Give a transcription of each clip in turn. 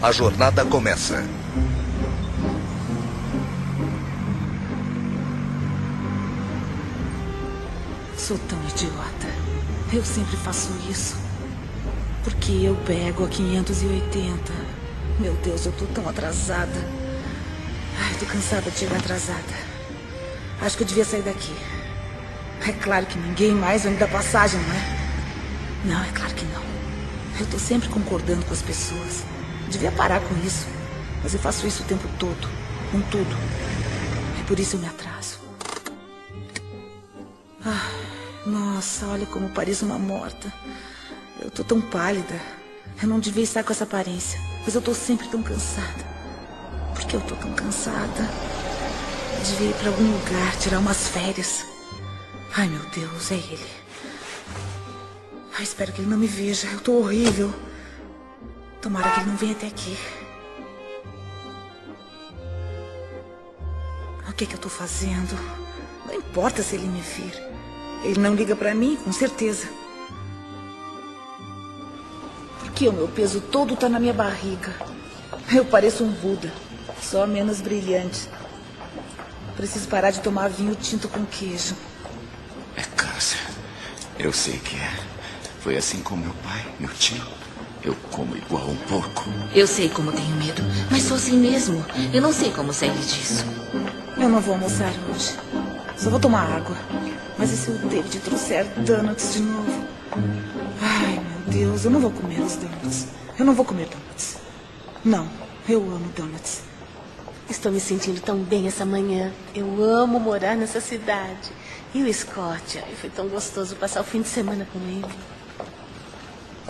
A jornada começa. Sou tão idiota. Eu sempre faço isso. Porque eu pego a 580. Meu Deus, eu tô tão atrasada. Ai, tô cansada de chegar atrasada. Acho que eu devia sair daqui. É claro que ninguém mais vai me dar passagem, não é? Não, é claro que não. Eu tô sempre concordando com as pessoas. Devia parar com isso. Mas eu faço isso o tempo todo. Com tudo. É por isso eu me atraso. Ah, nossa, olha como pareço uma morta. Eu tô tão pálida. Eu não devia estar com essa aparência. Mas eu tô sempre tão cansada. Por que eu tô tão cansada? Eu devia ir pra algum lugar, tirar umas férias. Ai, meu Deus, é ele. Ai, espero que ele não me veja. Eu tô horrível. Tomara que ele não venha até aqui. O que eu tô fazendo? Não importa se ele me vir. Ele não liga pra mim, com certeza. Porque o meu peso todo tá na minha barriga. Eu pareço um Buda, só menos brilhante. Preciso parar de tomar vinho tinto com queijo. É câncer. Eu sei que é. Foi assim com meu pai, meu tio. Eu como igual um porco. Eu sei como tenho medo, mas sou assim mesmo. Eu não sei como sair disso. Eu não vou almoçar hoje. Só vou tomar água. Mas e se o David trouxer donuts de novo? Ai, meu Deus, eu não vou comer os donuts. Eu não vou comer donuts. Não, eu amo donuts. Estou me sentindo tão bem essa manhã. Eu amo morar nessa cidade. E o Scott? Ai, foi tão gostoso passar o fim de semana com ele.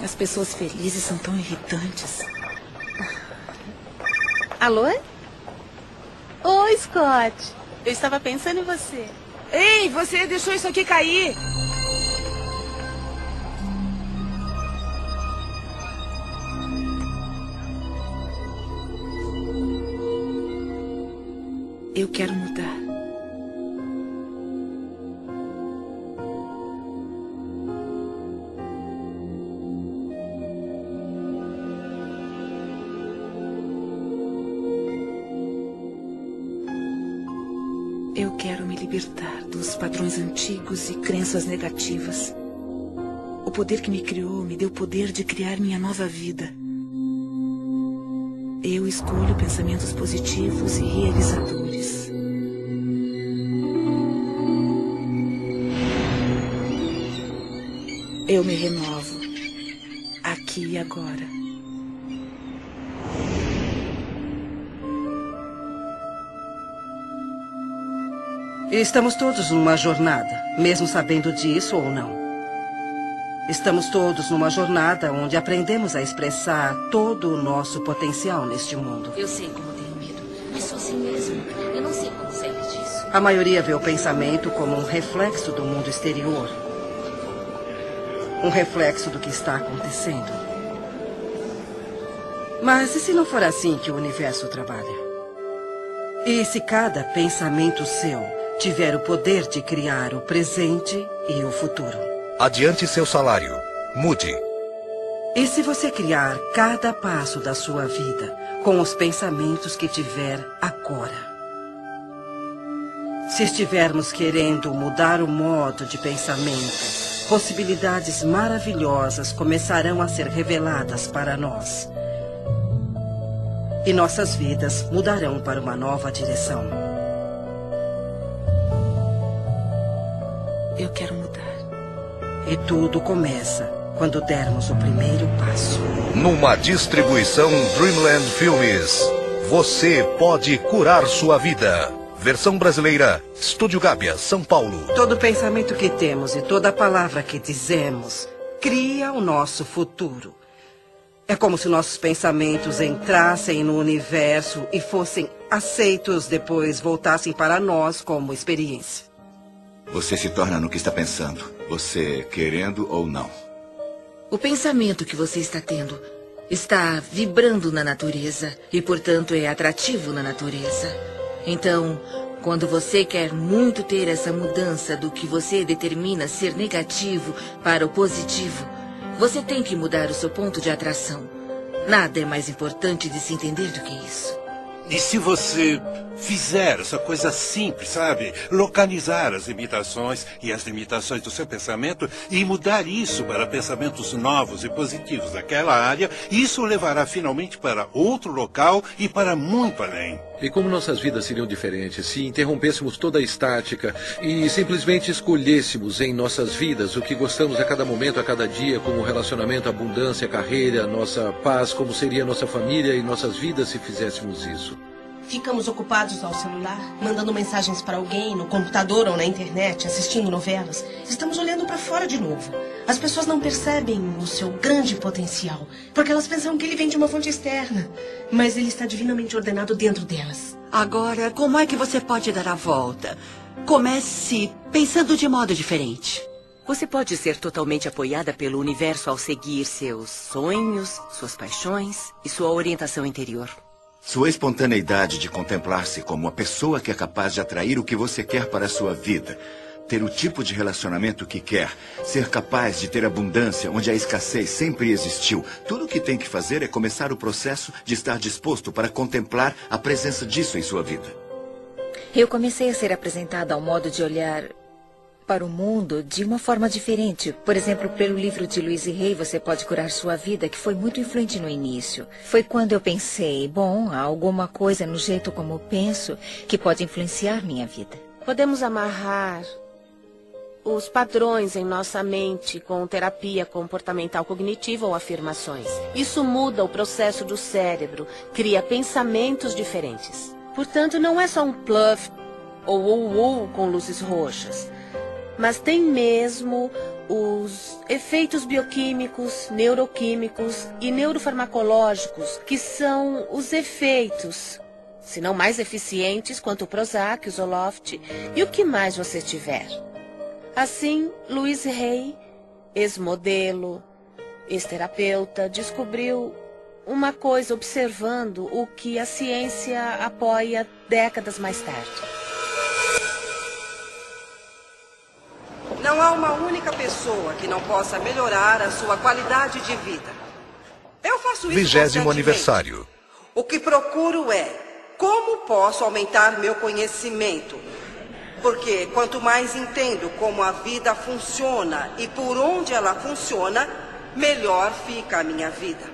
As pessoas felizes são tão irritantes. Alô? Oi, Scott. Eu estava pensando em você. Ei, você deixou isso aqui cair. Eu quero mudar. Eu quero me libertar dos padrões antigos e crenças negativas. O poder que me criou me deu o poder de criar minha nova vida. Eu escolho pensamentos positivos e realizadores. Eu me renovo, aqui e agora. Estamos todos numa jornada, mesmo sabendo disso ou não. Estamos todos numa jornada onde aprendemos a expressar todo o nosso potencial neste mundo. Eu sei como tenho medo, mas sou assim mesmo. Eu não sei como sair disso. A maioria vê o pensamento como um reflexo do mundo exterior. Um reflexo do que está acontecendo. Mas e se não for assim que o universo trabalha? E se cada pensamento seu tiver o poder de criar o presente e o futuro? Adiante seu salário. Mude. E se você criar cada passo da sua vida com os pensamentos que tiver agora? Se estivermos querendo mudar o modo de pensamento, possibilidades maravilhosas começarão a ser reveladas para nós. E nossas vidas mudarão para uma nova direção. Eu quero mudar. E tudo começa quando dermos o primeiro passo. Numa distribuição Dreamland Filmes. Você pode curar sua vida. Versão brasileira, Estúdio Gábia, São Paulo. Todo pensamento que temos e toda palavra que dizemos cria o nosso futuro. É como se nossos pensamentos entrassem no universo e fossem aceitos, depois voltassem para nós como experiência. Você se torna no que está pensando, você querendo ou não. O pensamento que você está tendo está vibrando na natureza e, portanto, é atrativo na natureza. Então, quando você quer muito ter essa mudança do que você determina ser negativo para o positivo, você tem que mudar o seu ponto de atração. Nada é mais importante de se entender do que isso. E se você fizer essa coisa simples, sabe? Localizar as limitações e as limitações do seu pensamento e mudar isso para pensamentos novos e positivos daquela área, isso o levará finalmente para outro local e para muito além. E como nossas vidas seriam diferentes se interrompêssemos toda a estática e simplesmente escolhêssemos em nossas vidas o que gostamos a cada momento, a cada dia, como relacionamento, abundância, carreira, nossa paz, como seria nossa família e nossas vidas se fizéssemos isso? Ficamos ocupados ao celular, mandando mensagens para alguém, no computador ou na internet, assistindo novelas. Estamos olhando para fora de novo. As pessoas não percebem o seu grande potencial, porque elas pensam que ele vem de uma fonte externa. Mas ele está divinamente ordenado dentro delas. Agora, como é que você pode dar a volta? Comece pensando de modo diferente. Você pode ser totalmente apoiada pelo universo ao seguir seus sonhos, suas paixões e sua orientação interior. Sua espontaneidade de contemplar-se como a pessoa que é capaz de atrair o que você quer para a sua vida, ter o tipo de relacionamento que quer, ser capaz de ter abundância onde a escassez sempre existiu. Tudo o que tem que fazer é começar o processo de estar disposto para contemplar a presença disso em sua vida. Eu comecei a ser apresentada a um modo de olhar para o mundo de uma forma diferente. Por exemplo, pelo livro de Louise Hay, Você Pode Curar Sua Vida, que foi muito influente no início. Foi quando eu pensei, bom, há alguma coisa no jeito como penso que pode influenciar minha vida. Podemos amarrar os padrões em nossa mente com terapia comportamental cognitiva ou afirmações. Isso muda o processo do cérebro, cria pensamentos diferentes. Portanto, não é só um bluff ou com luzes roxas, mas tem mesmo os efeitos bioquímicos, neuroquímicos e neurofarmacológicos, que são os efeitos, se não mais eficientes, quanto o Prozac, o Zoloft e o que mais você tiver. Assim, Louise Hay, ex-modelo, ex-terapeuta, descobriu uma coisa observando o que a ciência apoia décadas mais tarde. Não há uma única pessoa que não possa melhorar a sua qualidade de vida. Eu faço isso 20º aniversário. O que procuro é como posso aumentar meu conhecimento. Porque quanto mais entendo como a vida funciona e por onde ela funciona, melhor fica a minha vida.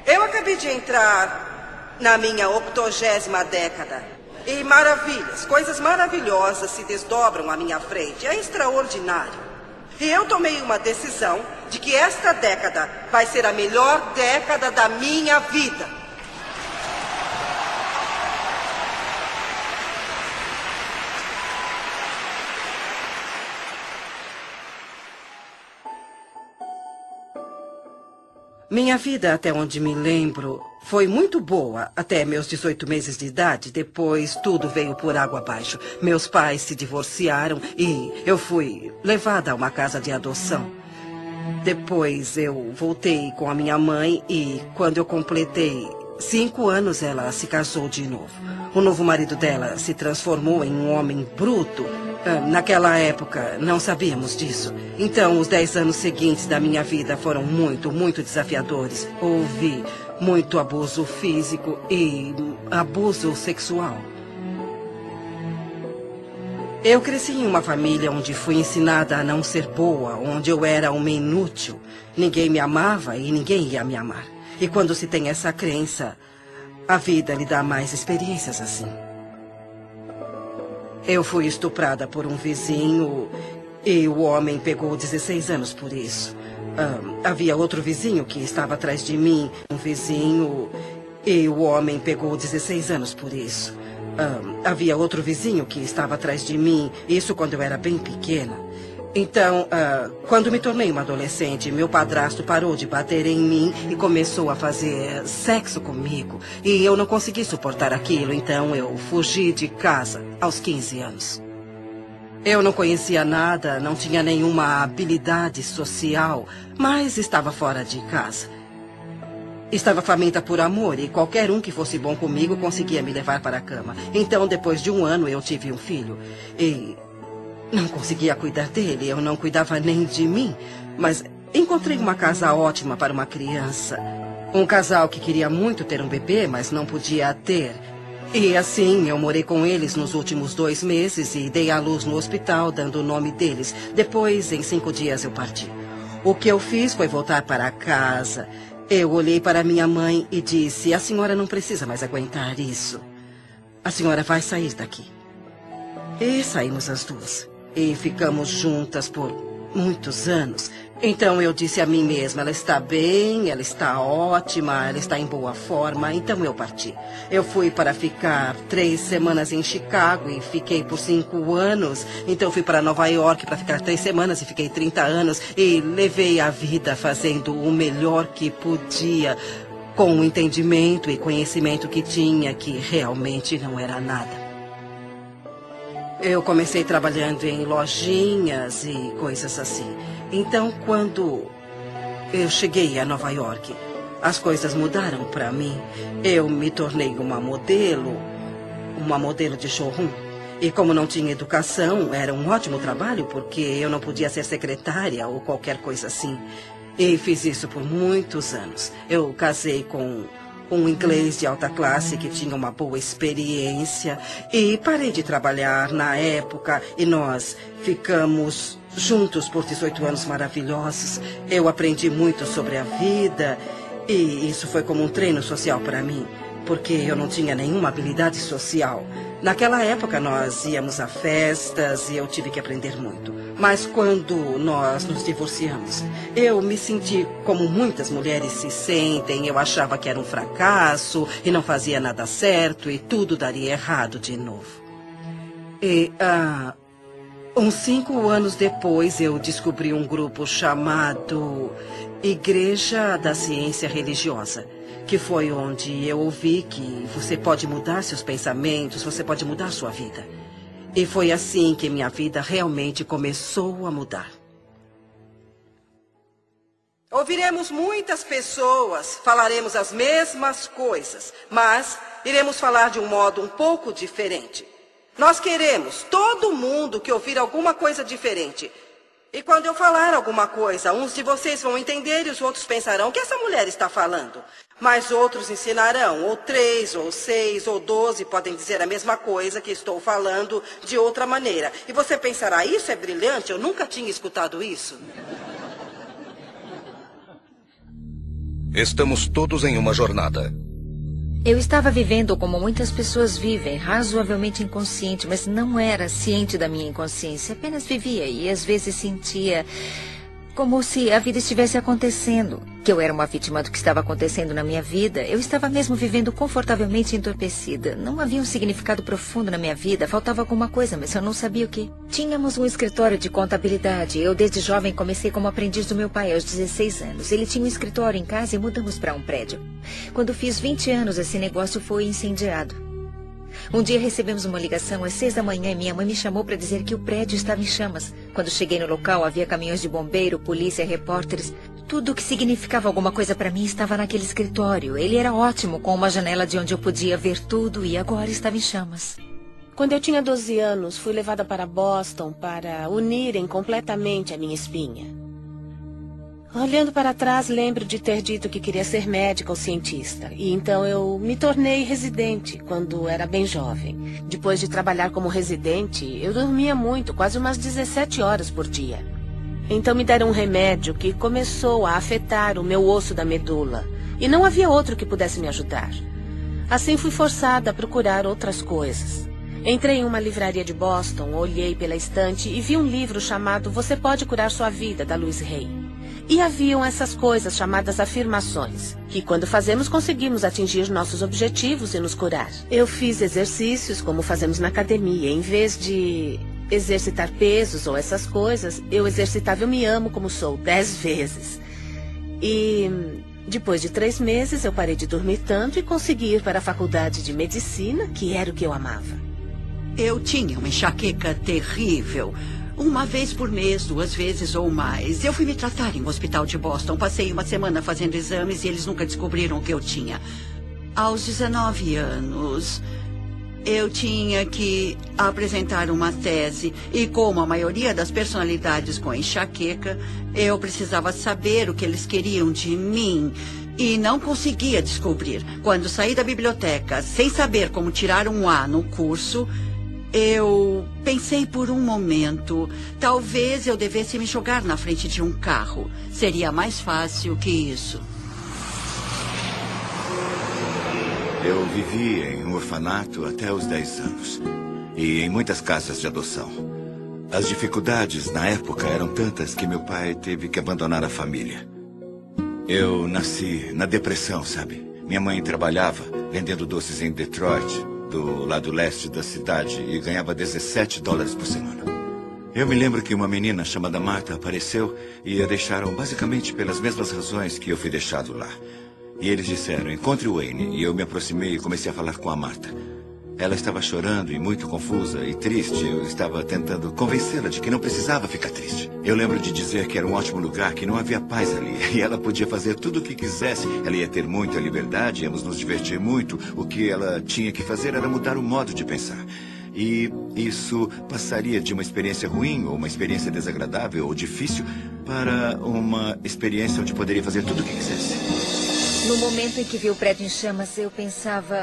Eu acabei de entrar na minha 80ª década. E maravilhas, coisas maravilhosas se desdobram à minha frente. É extraordinário. E eu tomei uma decisão de que esta década vai ser a melhor década da minha vida. Minha vida, até onde me lembro, foi muito boa até meus 18 meses de idade. Depois, tudo veio por água abaixo. Meus pais se divorciaram e eu fui levada a uma casa de adoção. Depois, eu voltei com a minha mãe e, quando eu completei 5 anos, ela se casou de novo. O novo marido dela se transformou em um homem bruto. Naquela época, não sabíamos disso. Então, os 10 anos seguintes da minha vida foram muito desafiadores. Houve muito abuso físico e abuso sexual. Eu cresci em uma família onde fui ensinada a não ser boa, onde eu era uma inútil. Ninguém me amava e ninguém ia me amar. E quando se tem essa crença, a vida lhe dá mais experiências assim. Eu fui estuprada por um vizinho e o homem pegou 16 anos por isso. Havia outro vizinho que estava atrás de mim, um vizinho, e o homem pegou 16 anos por isso. Havia outro vizinho que estava atrás de mim, isso quando eu era bem pequena. Então, quando me tornei uma adolescente, meu padrasto parou de bater em mim e começou a fazer sexo comigo. E eu não consegui suportar aquilo, então eu fugi de casa aos 15 anos. Eu não conhecia nada, não tinha nenhuma habilidade social, mas estava fora de casa. Estava faminta por amor e qualquer um que fosse bom comigo conseguia me levar para a cama. Então, depois de 1 ano, eu tive um filho e não conseguia cuidar dele, eu não cuidava nem de mim, mas encontrei uma casa ótima para uma criança. Um casal que queria muito ter um bebê, mas não podia ter. E assim, eu morei com eles nos últimos 2 meses e dei à luz no hospital, dando o nome deles. Depois, em 5 dias, eu parti. O que eu fiz foi voltar para casa. Eu olhei para minha mãe e disse: a senhora não precisa mais aguentar isso. A senhora vai sair daqui. E saímos as duas. E ficamos juntas por muitos anos. Então eu disse a mim mesma: ela está bem, ela está ótima, ela está em boa forma. Então eu parti. Eu fui para ficar 3 semanas em Chicago e fiquei por 5 anos. Então fui para Nova York para ficar 3 semanas e fiquei 30 anos. E levei a vida fazendo o melhor que podia, com o entendimento e conhecimento que tinha, que realmente não era nada. Eu comecei trabalhando em lojinhas e coisas assim. Então, quando eu cheguei a Nova York, as coisas mudaram para mim. Eu me tornei uma modelo de showroom. E como não tinha educação, era um ótimo trabalho, porque eu não podia ser secretária ou qualquer coisa assim. E fiz isso por muitos anos. Eu casei com um inglês de alta classe que tinha uma boa experiência. E parei de trabalhar na época e nós ficamos juntos por 18 anos maravilhosos. Eu aprendi muito sobre a vida e isso foi como um treino social para mim, porque eu não tinha nenhuma habilidade social. Naquela época nós íamos a festas e eu tive que aprender muito. Mas quando nós nos divorciamos, eu me senti como muitas mulheres se sentem. Eu achava que era um fracasso e não fazia nada certo e tudo daria errado de novo. E uns 5 anos depois eu descobri um grupo chamado Igreja da Ciência Religiosa, que foi onde eu ouvi que você pode mudar seus pensamentos, você pode mudar sua vida. E foi assim que minha vida realmente começou a mudar. Ouviremos muitas pessoas, falaremos as mesmas coisas, mas iremos falar de um modo um pouco diferente. Nós queremos, todo mundo, que ouvir alguma coisa diferente. E quando eu falar alguma coisa, uns de vocês vão entender e os outros pensarão: o que essa mulher está falando? Mas outros ensinarão, ou 3, ou 6, ou 12 podem dizer a mesma coisa que estou falando de outra maneira. E você pensará: isso é brilhante, eu nunca tinha escutado isso. Estamos todos em uma jornada. Eu estava vivendo como muitas pessoas vivem, razoavelmente inconsciente, mas não era ciente da minha inconsciência. Apenas vivia e às vezes sentia como se a vida estivesse acontecendo, que eu era uma vítima do que estava acontecendo na minha vida. Eu estava mesmo vivendo confortavelmente entorpecida. Não havia um significado profundo na minha vida, faltava alguma coisa, mas eu não sabia o que. Tínhamos um escritório de contabilidade. Eu, desde jovem, comecei como aprendiz do meu pai aos 16 anos. Ele tinha um escritório em casa e mudamos para um prédio. Quando fiz 20 anos, esse negócio foi incendiado. Um dia recebemos uma ligação às 6 da manhã e minha mãe me chamou para dizer que o prédio estava em chamas. Quando cheguei no local, havia caminhões de bombeiro, polícia, repórteres. Tudo o que significava alguma coisa para mim estava naquele escritório. Ele era ótimo, com uma janela de onde eu podia ver tudo, e agora estava em chamas. Quando eu tinha 12 anos, fui levada para Boston para unirem completamente a minha espinha. Olhando para trás, lembro de ter dito que queria ser médica ou cientista. E então eu me tornei residente quando era bem jovem. Depois de trabalhar como residente, eu dormia muito, quase umas 17 horas por dia. Então me deram um remédio que começou a afetar o meu osso da medula. E não havia outro que pudesse me ajudar. Assim fui forçada a procurar outras coisas. Entrei em uma livraria de Boston, olhei pela estante e vi um livro chamado Você Pode Curar Sua Vida, da Louise Hay. E haviam essas coisas chamadas afirmações, que quando fazemos conseguimos atingir nossos objetivos e nos curar. Eu fiz exercícios como fazemos na academia. Em vez de exercitar pesos ou essas coisas, eu exercitava Eu Me Amo Como Sou 10 vezes. E depois de 3 meses eu parei de dormir tanto e consegui ir para a faculdade de medicina, que era o que eu amava. Eu tinha uma enxaqueca terrível. 1 vez por mês, 2 vezes ou mais. Eu fui me tratar em um hospital de Boston. Passei uma semana fazendo exames e eles nunca descobriram o que eu tinha. Aos 19 anos, eu tinha que apresentar uma tese. E como a maioria das personalidades com enxaqueca, eu precisava saber o que eles queriam de mim. e não conseguia descobrir. Quando saí da biblioteca sem saber como tirar um A no curso, eu pensei por um momento, talvez eu devesse me jogar na frente de um carro. Seria mais fácil que isso. Eu vivi em um orfanato até os 10 anos. E em muitas casas de adoção. As dificuldades na época eram tantas que meu pai teve que abandonar a família. Eu nasci na depressão, sabe? Minha mãe trabalhava vendendo doces em Detroit, do lado leste da cidade, e ganhava $17 por semana. Eu me lembro que uma menina chamada Marta apareceu e a deixaram basicamente pelas mesmas razões que eu fui deixado lá. E eles disseram, encontre o Wayne. E eu me aproximei e comecei a falar com a Marta. Ela estava chorando e muito confusa e triste. Eu estava tentando convencê-la de que não precisava ficar triste. Eu lembro de dizer que era um ótimo lugar, que não havia paz ali. E ela podia fazer tudo o que quisesse. Ela ia ter muita liberdade, íamos nos divertir muito. O que ela tinha que fazer era mudar o modo de pensar. E isso passaria de uma experiência ruim, ou uma experiência desagradável, ou difícil, para uma experiência onde poderia fazer tudo o que quisesse. No momento em que vi o prédio em chamas, eu pensava...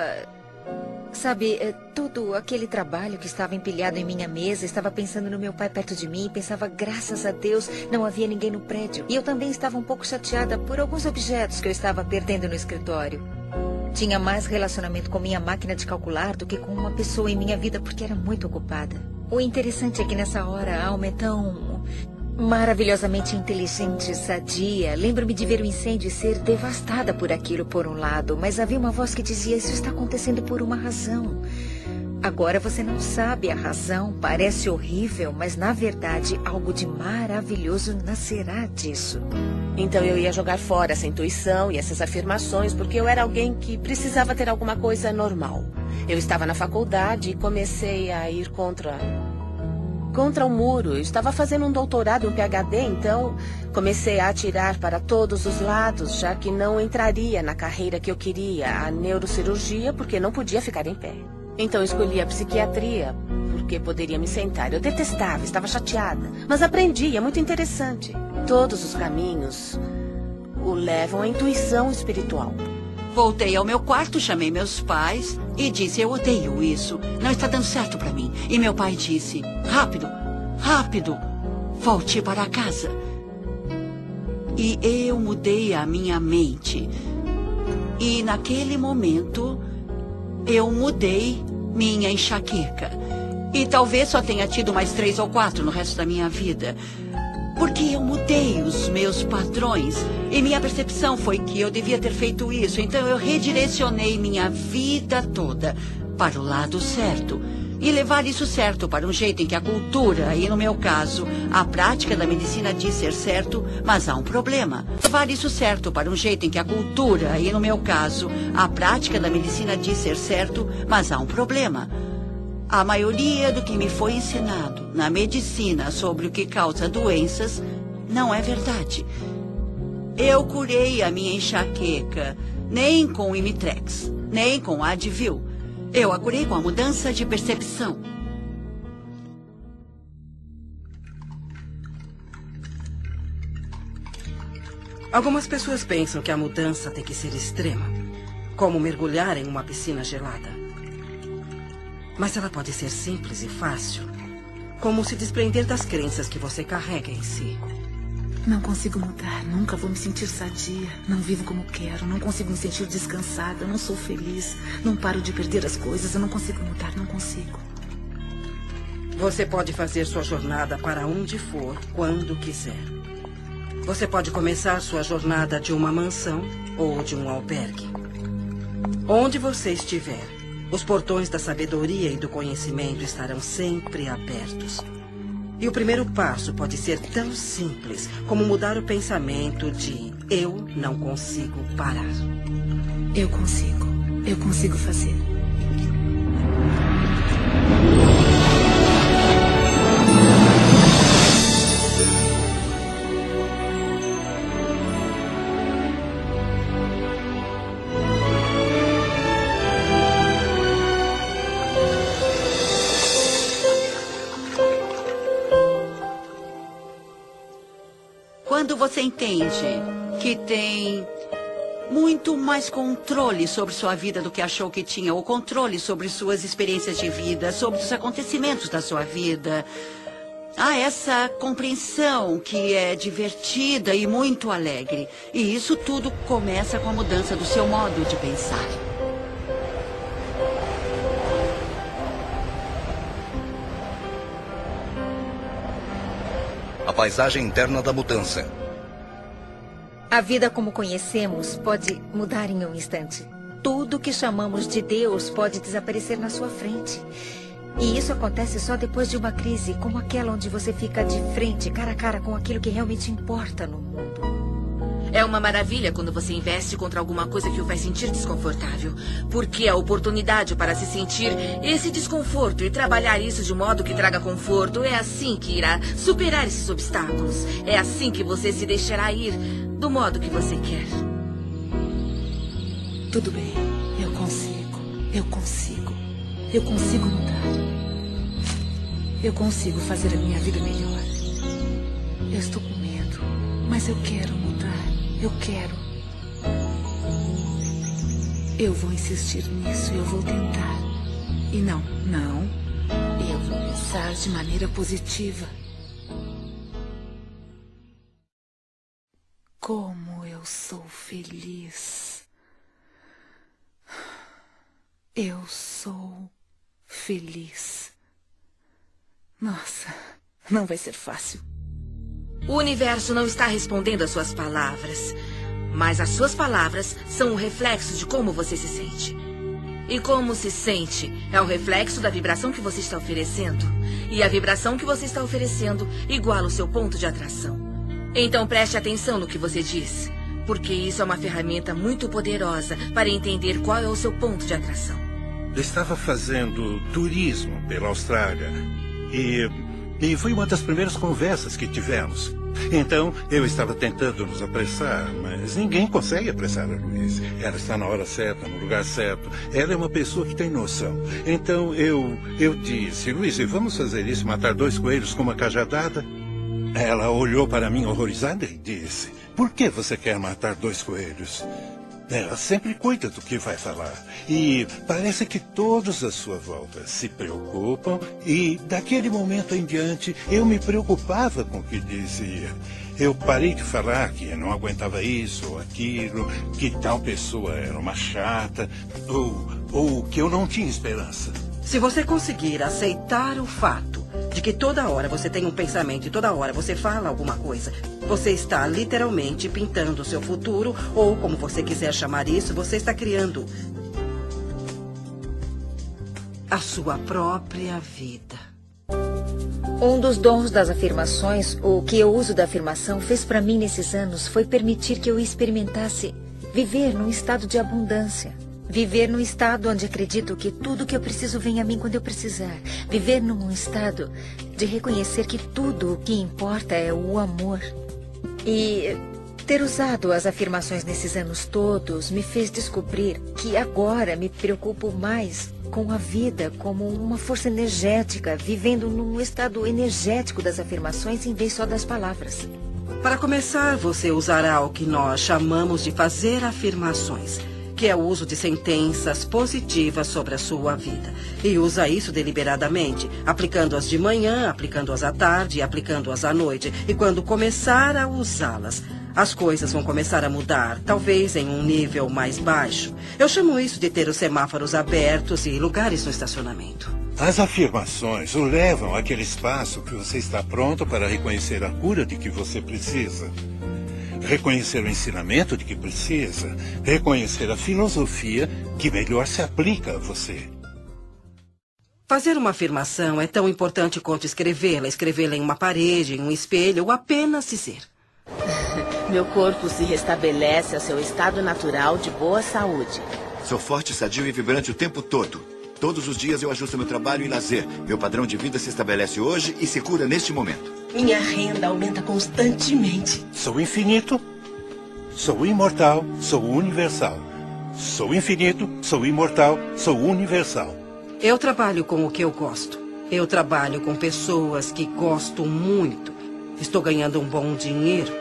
Sabe, todo aquele trabalho que estava empilhado em minha mesa, estava pensando no meu pai perto de mim, pensava, graças a Deus, não havia ninguém no prédio. E eu também estava um pouco chateada por alguns objetos que eu estava perdendo no escritório. Tinha mais relacionamento com minha máquina de calcular do que com uma pessoa em minha vida, porque era muito ocupada. O interessante é que nessa hora a alma é tão... maravilhosamente inteligente, sadia. Lembro-me de ver o incêndio e ser devastada por aquilo por um lado, mas havia uma voz que dizia, isso está acontecendo por uma razão. Agora você não sabe a razão, parece horrível, mas na verdade algo de maravilhoso nascerá disso. Então eu ia jogar fora essa intuição e essas afirmações, porque eu era alguém que precisava ter alguma coisa normal. Eu estava na faculdade e comecei a ir contra o muro. Eu estava fazendo um doutorado, um PhD, então comecei a atirar para todos os lados, já que não entraria na carreira que eu queria, a neurocirurgia, porque não podia ficar em pé. Então escolhi a psiquiatria, porque poderia me sentar. Eu detestava, estava chateada, mas aprendi, é muito interessante. Todos os caminhos o levam à intuição espiritual. Voltei ao meu quarto, chamei meus pais e disse, eu odeio isso, não está dando certo para mim. E meu pai disse, rápido, rápido, volte para casa. E eu mudei a minha mente. E naquele momento, eu mudei minha enxaqueca. E talvez só tenha tido mais 3 ou 4 no resto da minha vida. Porque eu mudei os meus padrões e minha percepção foi que eu devia ter feito isso. Então eu redirecionei minha vida toda para o lado certo. E levar isso certo para um jeito em que a cultura, e no meu caso, a prática da medicina diz ser certo, mas há um problema. Levar isso certo para um jeito em que a cultura, e no meu caso, a prática da medicina diz ser certo, mas há um problema. A maioria do que me foi ensinado na medicina sobre o que causa doenças não é verdade. Eu curei a minha enxaqueca nem com o Imitrex, nem com a Advil. Eu a curei com a mudança de percepção. Algumas pessoas pensam que a mudança tem que ser extrema, como mergulhar em uma piscina gelada. Mas ela pode ser simples e fácil, como se desprender das crenças que você carrega em si. Não consigo mudar, nunca vou me sentir sadia. Não vivo como quero, não consigo me sentir descansada, não sou feliz. Não paro de perder as coisas, eu não consigo mudar, não consigo. Você pode fazer sua jornada para onde for, quando quiser. Você pode começar sua jornada de uma mansão ou de um albergue. Onde você estiver, os portões da sabedoria e do conhecimento estarão sempre abertos. E o primeiro passo pode ser tão simples como mudar o pensamento de eu não consigo parar. Eu consigo fazer. Quando você entende que tem muito mais controle sobre sua vida do que achou que tinha, ou controle sobre suas experiências de vida, sobre os acontecimentos da sua vida. Há essa compreensão que é divertida e muito alegre. E isso tudo começa com a mudança do seu modo de pensar. A paisagem interna da mudança. A vida como conhecemos pode mudar em um instante. Tudo que chamamos de Deus pode desaparecer na sua frente. E isso acontece só depois de uma crise, como aquela onde você fica de frente, cara a cara com aquilo que realmente importa no mundo. É uma maravilha quando você investe contra alguma coisa que o faz sentir desconfortável. Porque a oportunidade para se sentir esse desconforto e trabalhar isso de modo que traga conforto é assim que irá superar esses obstáculos. É assim que você se deixará ir do modo que você quer. Tudo bem, eu consigo. Eu consigo. Eu consigo mudar. Eu consigo fazer a minha vida melhor. Eu estou com medo, mas eu quero mudar. Eu quero. Eu vou insistir nisso, eu vou tentar. E não. Eu vou pensar de maneira positiva. Como eu sou feliz. Eu sou feliz. Nossa, não vai ser fácil. O universo não está respondendo às suas palavras, mas as suas palavras são o reflexo de como você se sente. E como se sente é o reflexo da vibração que você está oferecendo. E a vibração que você está oferecendo iguala o seu ponto de atração. Então preste atenção no que você diz, porque isso é uma ferramenta muito poderosa para entender qual é o seu ponto de atração. Eu estava fazendo turismo pela Austrália e foi uma das primeiras conversas que tivemos. Então, eu estava tentando nos apressar, mas ninguém consegue apressar a Louise. Ela está na hora certa, no lugar certo. Ela é uma pessoa que tem noção. Então, eu disse, Louise, vamos fazer isso, matar 2 coelhos com uma cajadada? Ela olhou para mim horrorizada e disse, por que você quer matar 2 coelhos? Ela sempre cuida do que vai falar. E parece que todos à sua volta se preocupam. E daquele momento em diante, eu me preocupava com o que dizia. Eu parei de falar que não aguentava isso ou aquilo, que tal pessoa era uma chata, ou que eu não tinha esperança. Se você conseguir aceitar o fato de que toda hora você tem um pensamento e toda hora você fala alguma coisa, você está literalmente pintando o seu futuro, ou como você quiser chamar isso, você está criando a sua própria vida. Um dos dons das afirmações, o que eu uso da afirmação, fez para mim nesses anos foi permitir que eu experimentasse viver num estado de abundância. Viver num estado onde acredito que tudo que eu preciso vem a mim quando eu precisar. Viver num estado de reconhecer que tudo o que importa é o amor. E ter usado as afirmações nesses anos todos me fez descobrir que agora me preocupo mais com a vida como uma força energética, vivendo num estado energético das afirmações em vez só das palavras. Para começar, você usará o que nós chamamos de fazer afirmações, que é o uso de sentenças positivas sobre a sua vida. E usa isso deliberadamente, aplicando-as de manhã, aplicando-as à tarde, aplicando-as à noite. E quando começar a usá-las, as coisas vão começar a mudar, talvez em um nível mais baixo. Eu chamo isso de ter os semáforos abertos e lugares no estacionamento. As afirmações o levam àquele espaço que você está pronto para reconhecer a cura de que você precisa. Reconhecer o ensinamento de que precisa, reconhecer a filosofia que melhor se aplica a você. Fazer uma afirmação é tão importante quanto escrevê-la em uma parede, em um espelho, ou apenas dizer. Meu corpo se restabelece ao seu estado natural de boa saúde. Sou forte, sadio e vibrante o tempo todo. Todos os dias eu ajusto meu trabalho e lazer. Meu padrão de vida se estabelece hoje e se cura neste momento. Minha renda aumenta constantemente. Sou infinito, sou imortal, sou universal. Sou infinito, sou imortal, sou universal. Eu trabalho com o que eu gosto. Eu trabalho com pessoas que gosto muito. Estou ganhando um bom dinheiro.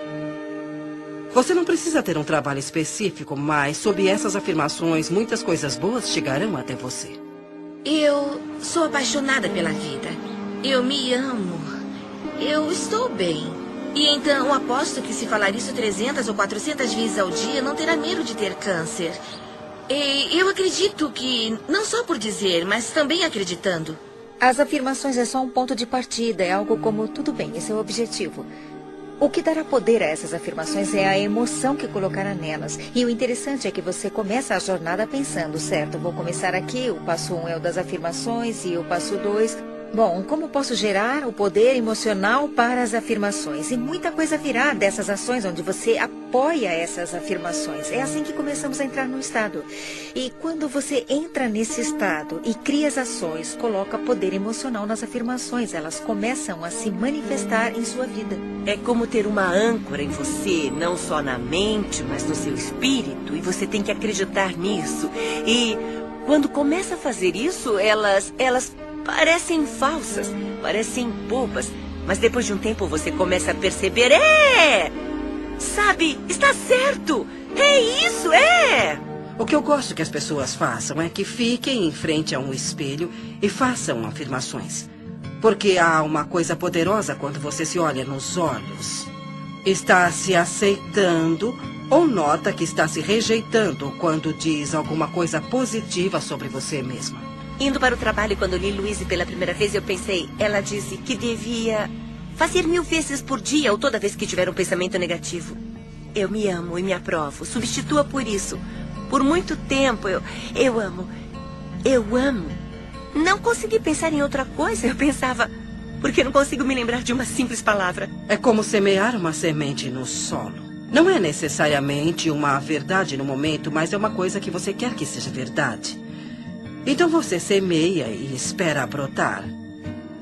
Você não precisa ter um trabalho específico, mas sob essas afirmações, muitas coisas boas chegarão até você. Eu sou apaixonada pela vida. Eu me amo. Eu estou bem. E então aposto que se falar isso 300 ou 400 vezes ao dia, não terá medo de ter câncer. E eu acredito que, não só por dizer, mas também acreditando. As afirmações é só um ponto de partida, é algo como, tudo bem, esse é o objetivo. O que dará poder a essas afirmações é a emoção que colocará nelas. E o interessante é que você começa a jornada pensando, certo, vou começar aqui, o passo 1 é o das afirmações e o passo 2... Bom, como posso gerar o poder emocional para as afirmações? E muita coisa virá dessas ações onde você apoia essas afirmações. É assim que começamos a entrar no estado. E quando você entra nesse estado e cria as ações, coloca poder emocional nas afirmações. Elas começam a se manifestar em sua vida. É como ter uma âncora em você, não só na mente, mas no seu espírito. E você tem que acreditar nisso. E quando começa a fazer isso, elas parecem falsas, parecem bobas, mas depois de um tempo você começa a perceber, sabe, está certo, é isso, O que eu gosto que as pessoas façam é que fiquem em frente a um espelho e façam afirmações. Porque há uma coisa poderosa quando você se olha nos olhos. Está se aceitando ou nota que está se rejeitando quando diz alguma coisa positiva sobre você mesma. Indo para o trabalho, quando li Louise pela primeira vez, eu pensei, ela disse que devia fazer 1000 vezes por dia ou toda vez que tiver um pensamento negativo. Eu me amo e me aprovo. Substitua por isso. Por muito tempo, eu amo. Eu amo. Não consegui pensar em outra coisa. Eu pensava, porque não consigo me lembrar de uma simples palavra. É como semear uma semente no solo. Não é necessariamente uma verdade no momento, mas é uma coisa que você quer que seja verdade. Então você semeia e espera brotar.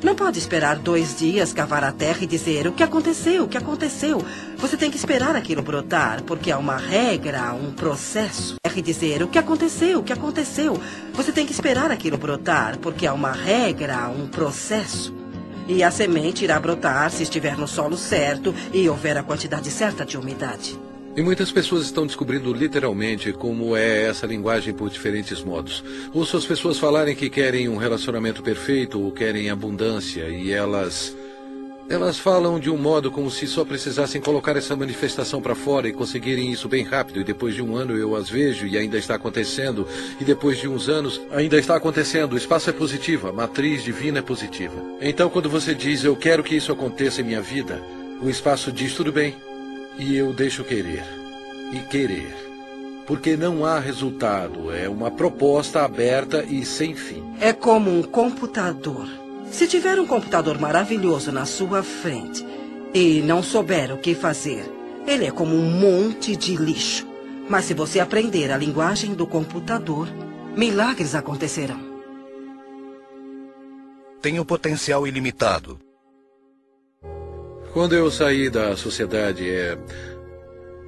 Não pode esperar 2 dias, cavar a terra e dizer o que aconteceu, o que aconteceu. Você tem que esperar aquilo brotar, porque há uma regra, um processo. E dizer o que aconteceu, o que aconteceu. Você tem que esperar aquilo brotar, porque há uma regra, um processo. E a semente irá brotar se estiver no solo certo e houver a quantidade certa de umidade. E muitas pessoas estão descobrindo literalmente como é essa linguagem por diferentes modos. Ouço as pessoas falarem que querem um relacionamento perfeito ou querem abundância e elas falam de um modo como se só precisassem colocar essa manifestação para fora e conseguirem isso bem rápido. E depois de 1 ano eu as vejo e ainda está acontecendo. E depois de uns anos ainda está acontecendo. O espaço é positivo, a matriz divina é positiva. Então quando você diz eu quero que isso aconteça em minha vida, o espaço diz tudo bem. E eu deixo querer. E querer. Porque não há resultado. É uma proposta aberta e sem fim. É como um computador. Se tiver um computador maravilhoso na sua frente e não souber o que fazer, ele é como um monte de lixo. Mas se você aprender a linguagem do computador, milagres acontecerão. Tem o potencial ilimitado. Quando eu saí da sociedade,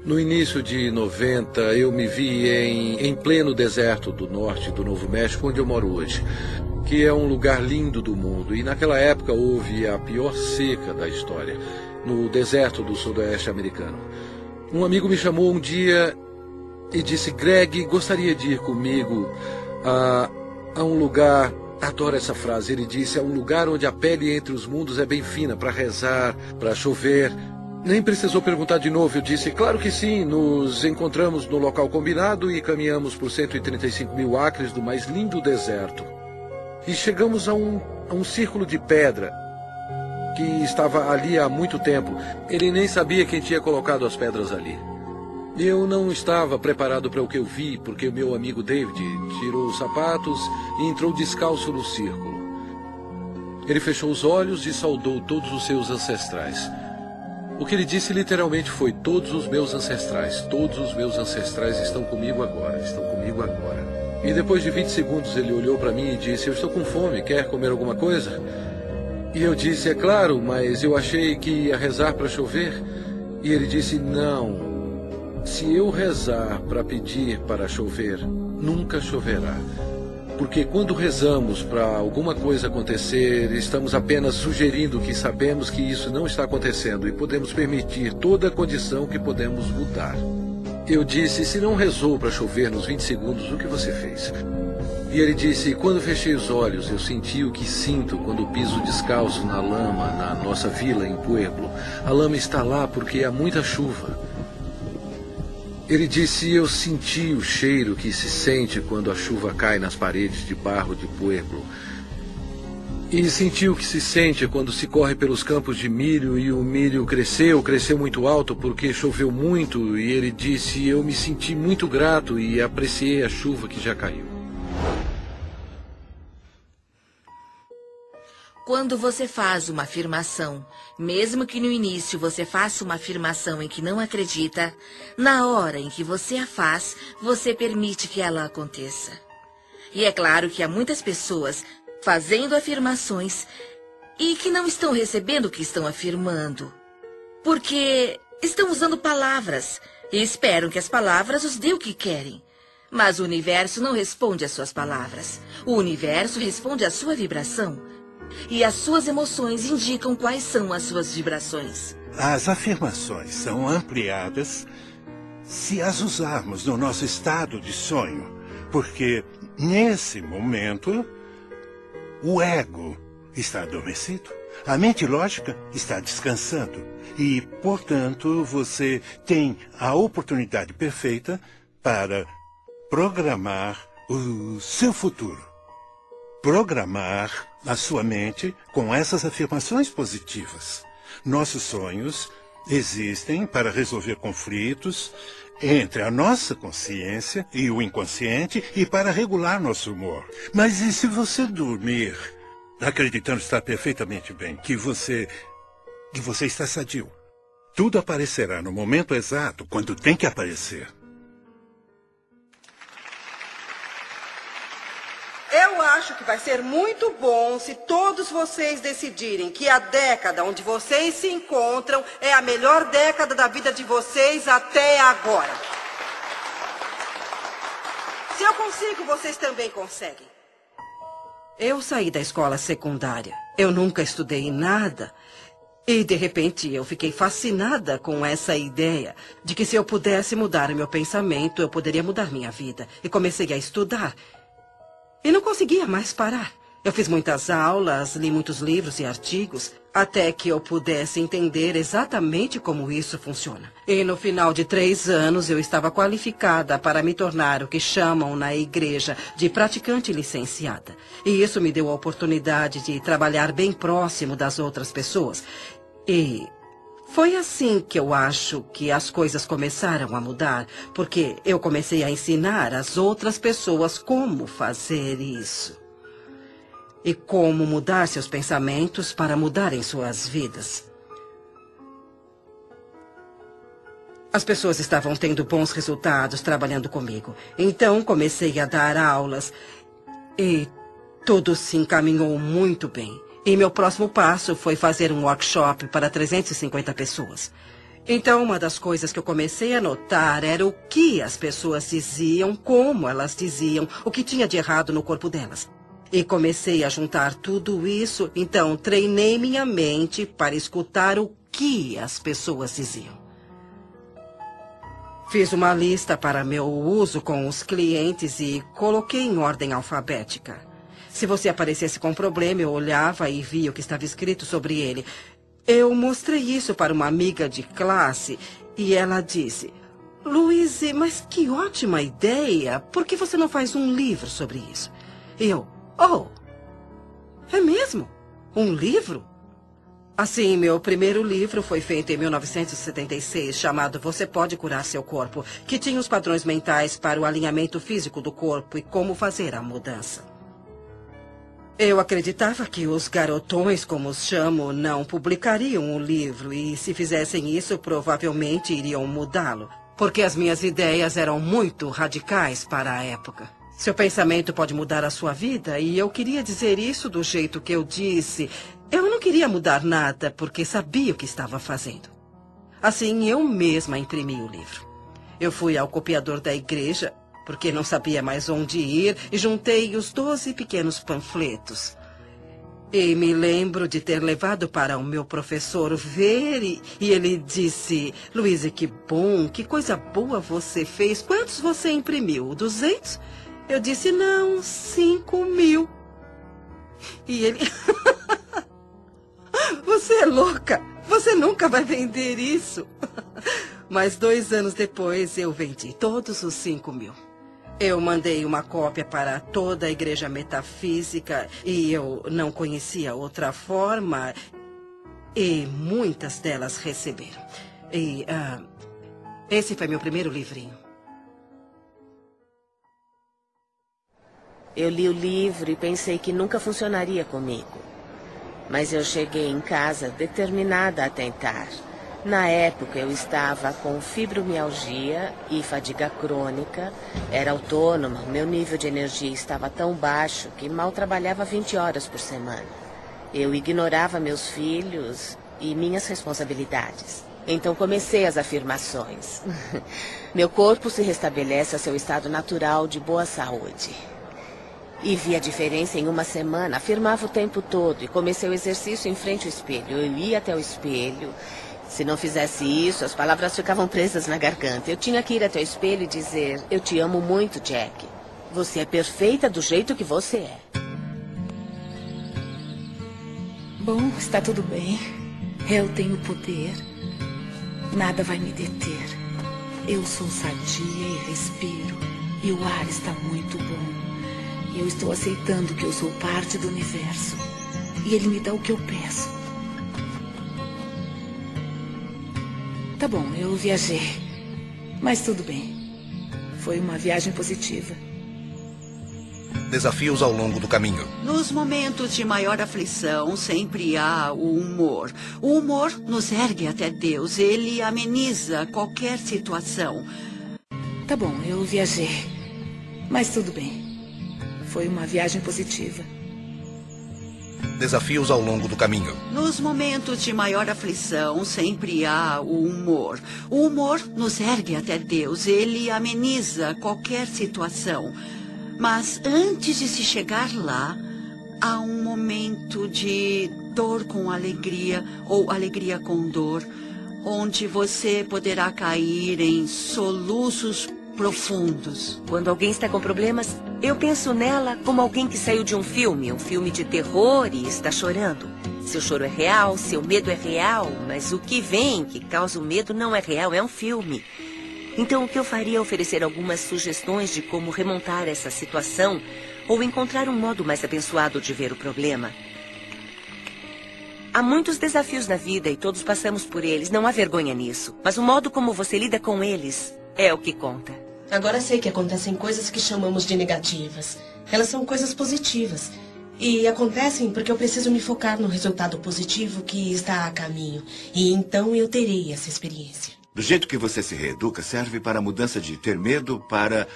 no início de 90, eu me vi em pleno deserto do norte do Novo México, onde eu moro hoje, que é um lugar lindo do mundo. E naquela época houve a pior seca da história, no deserto do sudoeste americano. Um amigo me chamou um dia e disse, Greg, gostaria de ir comigo a um lugar... Adoro essa frase. Ele disse, é um lugar onde a pele entre os mundos é bem fina, para rezar, para chover. Nem precisou perguntar de novo. Eu disse, claro que sim. Nos encontramos no local combinado e caminhamos por 135 mil acres do mais lindo deserto. E chegamos a um círculo de pedra que estava ali há muito tempo. Ele nem sabia quem tinha colocado as pedras ali. Eu não estava preparado para o que eu vi, porque o meu amigo David tirou os sapatos e entrou descalço no círculo. Ele fechou os olhos e saudou todos os seus ancestrais. O que ele disse literalmente foi, todos os meus ancestrais estão comigo agora, E depois de 20 segundos ele olhou para mim e disse, eu estou com fome, quer comer alguma coisa? E eu disse, é claro, mas eu achei que ia rezar para chover. E ele disse, não. Se eu rezar para pedir para chover, nunca choverá. porque quando rezamos para alguma coisa acontecer, estamos apenas sugerindo que sabemos que isso não está acontecendo e podemos permitir toda a condição que podemos mudar. Eu disse, se não rezou para chover nos 20 segundos, o que você fez? E ele disse, quando fechei os olhos, eu senti o que sinto quando piso descalço na lama, na nossa vila em Pueblo. A lama está lá porque há muita chuva. Ele disse, eu senti o cheiro que se sente quando a chuva cai nas paredes de barro de Pueblo. E senti o que se sente quando se corre pelos campos de milho e o milho cresceu muito alto porque choveu muito. E ele disse, eu me senti muito grato e apreciei a chuva que já caiu. Quando você faz uma afirmação, mesmo que no início você faça uma afirmação em que não acredita, na hora em que você a faz, você permite que ela aconteça. E é claro que há muitas pessoas fazendo afirmações e que não estão recebendo o que estão afirmando, porque estão usando palavras e esperam que as palavras os dê o que querem. Mas o universo não responde às suas palavras. O universo responde à sua vibração. E as suas emoções indicam quais são as suas vibrações. As afirmações são ampliadas se as usarmos no nosso estado de sonho, porque nesse momento o ego está adormecido, a mente lógica está descansando e, portanto, você tem a oportunidade perfeita para programar o seu futuro. Programar a sua mente com essas afirmações positivas. Nossos sonhos existem para resolver conflitos entre a nossa consciência e o inconsciente e para regular nosso humor. Mas e se você dormir acreditando estar perfeitamente bem, que você está sadio? Tudo aparecerá no momento exato, quando tem que aparecer. Eu acho que vai ser muito bom se todos vocês decidirem que a década onde vocês se encontram é a melhor década da vida de vocês até agora. Se eu consigo, vocês também conseguem. Eu saí da escola secundária. Eu nunca estudei nada. E, de repente, eu fiquei fascinada com essa ideia de que se eu pudesse mudar meu pensamento, eu poderia mudar minha vida. E comecei a estudar. E não conseguia mais parar. Eu fiz muitas aulas, li muitos livros e artigos, até que eu pudesse entender exatamente como isso funciona. E no final de 3 anos, eu estava qualificada para me tornar o que chamam na igreja de praticante licenciada. E isso me deu a oportunidade de trabalhar bem próximo das outras pessoas. E foi assim que eu acho que as coisas começaram a mudar, porque eu comecei a ensinar as outras pessoas como fazer isso. E como mudar seus pensamentos para mudarem suas vidas. As pessoas estavam tendo bons resultados trabalhando comigo. Então comecei a dar aulas e tudo se encaminhou muito bem. E meu próximo passo foi fazer um workshop para 350 pessoas. Então, uma das coisas que eu comecei a notar era o que as pessoas diziam, como elas diziam, o que tinha de errado no corpo delas. E comecei a juntar tudo isso, então treinei minha mente para escutar o que as pessoas diziam. Fiz uma lista para meu uso com os clientes e coloquei em ordem alfabética. Se você aparecesse com um problema, eu olhava e via o que estava escrito sobre ele. Eu mostrei isso para uma amiga de classe e ela disse: Louise, mas que ótima ideia! Por que você não faz um livro sobre isso? E eu, é mesmo? Um livro? Assim, meu primeiro livro foi feito em 1976, chamado Você Pode Curar Seu Corpo, que tinha os padrões mentais para o alinhamento físico do corpo e como fazer a mudança. Eu acreditava que os garotões, como os chamo, não publicariam o livro e, se fizessem isso, provavelmente iriam mudá-lo, porque as minhas ideias eram muito radicais para a época. Seu pensamento pode mudar a sua vida e eu queria dizer isso do jeito que eu disse. Eu não queria mudar nada porque sabia o que estava fazendo. Assim, eu mesma imprimi o livro. Eu fui ao copiador da igreja. porque não sabia mais onde ir, e juntei os 12 pequenos panfletos. E me lembro de ter levado para o meu professor ver, e ele disse: Luísa, que bom, que coisa boa você fez. Quantos você imprimiu? 200? Eu disse: não, 5.000. E ele: você é louca, você nunca vai vender isso. Mas 2 anos depois eu vendi todos os 5.000. Eu mandei uma cópia para toda a igreja metafísica e eu não conhecia outra forma, e muitas delas receberam. E esse foi meu primeiro livrinho. Eu li o livro e pensei que nunca funcionaria comigo. Mas eu cheguei em casa determinada a tentar. Na época, eu estava com fibromialgia e fadiga crônica, era autônoma, meu nível de energia estava tão baixo que mal trabalhava 20 horas por semana. Eu ignorava meus filhos e minhas responsabilidades. Então comecei as afirmações. Meu corpo se restabelece ao seu estado natural de boa saúde. E vi a diferença em uma semana, afirmava o tempo todo e comecei o exercício em frente ao espelho. Eu ia até o espelho. Se não fizesse isso, as palavras ficavam presas na garganta. Eu tinha que ir até o espelho e dizer: eu te amo muito, Jack. Você é perfeita do jeito que você é. Bom, está tudo bem. Eu tenho poder. Nada vai me deter. Eu sou sadia e respiro. E o ar está muito bom. E eu estou aceitando que eu sou parte do universo. E ele me dá o que eu peço. Tá bom, eu viajei. Mas tudo bem. Foi uma viagem positiva. Desafios ao longo do caminho. Nos momentos de maior aflição, sempre há o humor. O humor nos ergue até Deus. Ele ameniza qualquer situação. Tá bom, eu viajei. Mas tudo bem. Foi uma viagem positiva. Desafios ao longo do caminho. Nos momentos de maior aflição, sempre há o humor. O humor nos ergue até Deus. Ele ameniza qualquer situação. Mas antes de se chegar lá, há um momento de dor com alegria ou alegria com dor, onde você poderá cair em soluços profundos. Quando alguém está com problemas, eu penso nela como alguém que saiu de um filme de terror e está chorando. Seu choro é real, seu medo é real, mas o que vem, que causa o medo, não é real, é um filme. Então, o que eu faria é oferecer algumas sugestões de como remontar essa situação ou encontrar um modo mais abençoado de ver o problema. Há muitos desafios na vida e todos passamos por eles, não há vergonha nisso. Mas o modo como você lida com eles é o que conta. Agora sei que acontecem coisas que chamamos de negativas. Elas são coisas positivas. E acontecem porque eu preciso me focar no resultado positivo que está a caminho. E então eu terei essa experiência. Do jeito que você se reeduca, serve para a mudança de ter medo para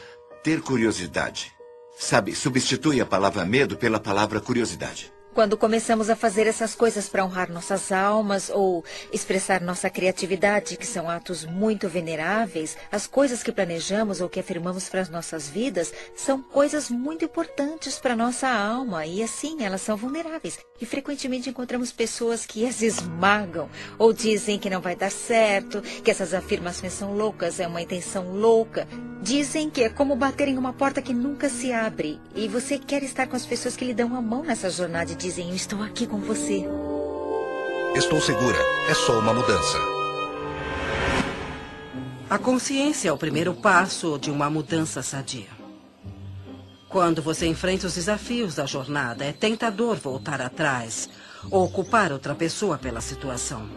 ter curiosidade. Sabe, substitui a palavra medo pela palavra curiosidade. Quando começamos a fazer essas coisas para honrar nossas almas ou expressar nossa criatividade, que são atos muito veneráveis, as coisas que planejamos ou que afirmamos para as nossas vidas são coisas muito importantes para nossa alma e assim elas são vulneráveis. E frequentemente encontramos pessoas que as esmagam ou dizem que não vai dar certo, que essas afirmações são loucas, é uma intenção louca. Dizem que é como bater em uma porta que nunca se abre e você quer estar com as pessoas que lhe dão a mão nessa jornada e dizem: eu estou aqui com você. Estou segura. É só uma mudança. A consciência é o primeiro passo de uma mudança sadia. Quando você enfrenta os desafios da jornada, é tentador voltar atrás ou culpar outra pessoa pela situação.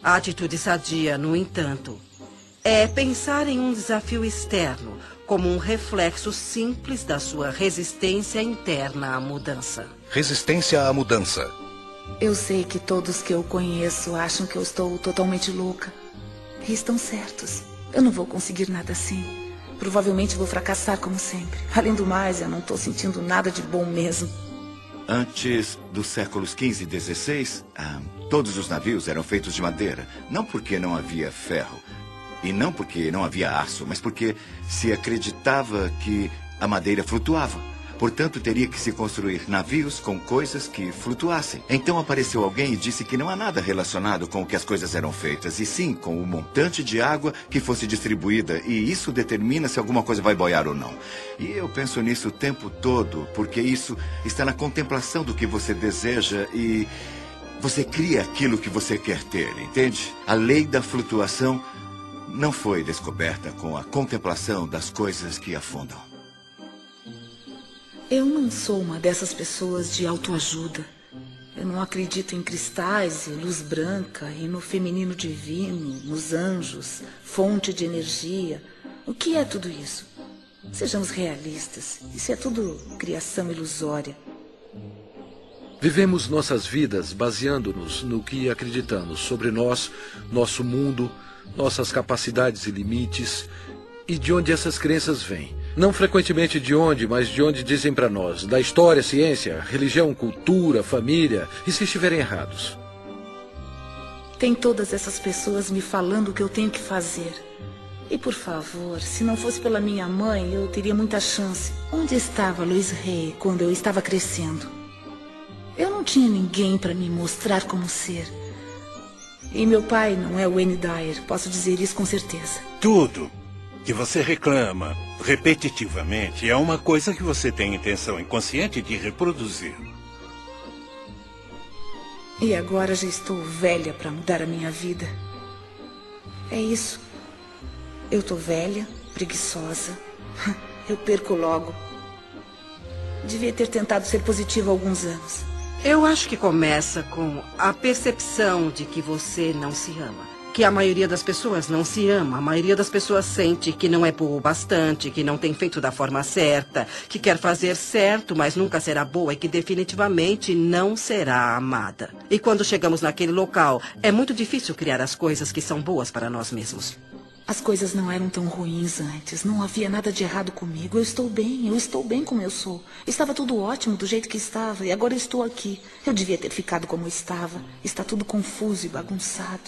A atitude sadia, no entanto, é pensar em um desafio externo como um reflexo simples da sua resistência interna à mudança. Resistência à mudança. Eu sei que todos que eu conheço acham que eu estou totalmente louca. E estão certos. Eu não vou conseguir nada assim. Provavelmente vou fracassar como sempre. Além do mais, eu não estou sentindo nada de bom mesmo. Antes dos séculos XV e XVI, todos os navios eram feitos de madeira. Não porque não havia ferro. E não porque não havia aço, mas porque se acreditava que a madeira flutuava. Portanto, teria que se construir navios com coisas que flutuassem. Então apareceu alguém e disse que não há nada relacionado com o que as coisas eram feitas, e sim com o montante de água que fosse distribuída, e isso determina se alguma coisa vai boiar ou não. E eu penso nisso o tempo todo, porque isso está na contemplação do que você deseja e você cria aquilo que você quer ter, entende? A lei da flutuação não foi descoberta com a contemplação das coisas que afundam. Eu não sou uma dessas pessoas de autoajuda. Eu não acredito em cristais e luz branca, e no feminino divino, nos anjos, fonte de energia. O que é tudo isso? Sejamos realistas. Isso é tudo criação ilusória. Vivemos nossas vidas baseando-nos no que acreditamos sobre nós, nosso mundo, nossas capacidades e limites, e de onde essas crenças vêm. Não frequentemente de onde, mas de onde dizem para nós, da história, ciência, religião, cultura, família, e se estiverem errados. Tem todas essas pessoas me falando o que eu tenho que fazer. E por favor, se não fosse pela minha mãe, eu teria muita chance. Onde estava Louise Hay quando eu estava crescendo? Eu não tinha ninguém para me mostrar como ser. E meu pai não é o Wayne Dyer, posso dizer isso com certeza. Tudo que você reclama repetitivamente é uma coisa que você tem intenção inconsciente de reproduzir. E agora já estou velha para mudar a minha vida. É isso. Eu tô velha, preguiçosa. Eu perco logo. Devia ter tentado ser positiva há alguns anos. Eu acho que começa com a percepção de que você não se ama. Que a maioria das pessoas não se ama. A maioria das pessoas sente que não é boa o bastante, que não tem feito da forma certa, que quer fazer certo, mas nunca será boa e que definitivamente não será amada. E quando chegamos naquele local, é muito difícil criar as coisas que são boas para nós mesmos. As coisas não eram tão ruins antes. Não havia nada de errado comigo. Eu estou bem como eu sou. Estava tudo ótimo do jeito que estava e agora eu estou aqui. Eu devia ter ficado como estava. Está tudo confuso e bagunçado.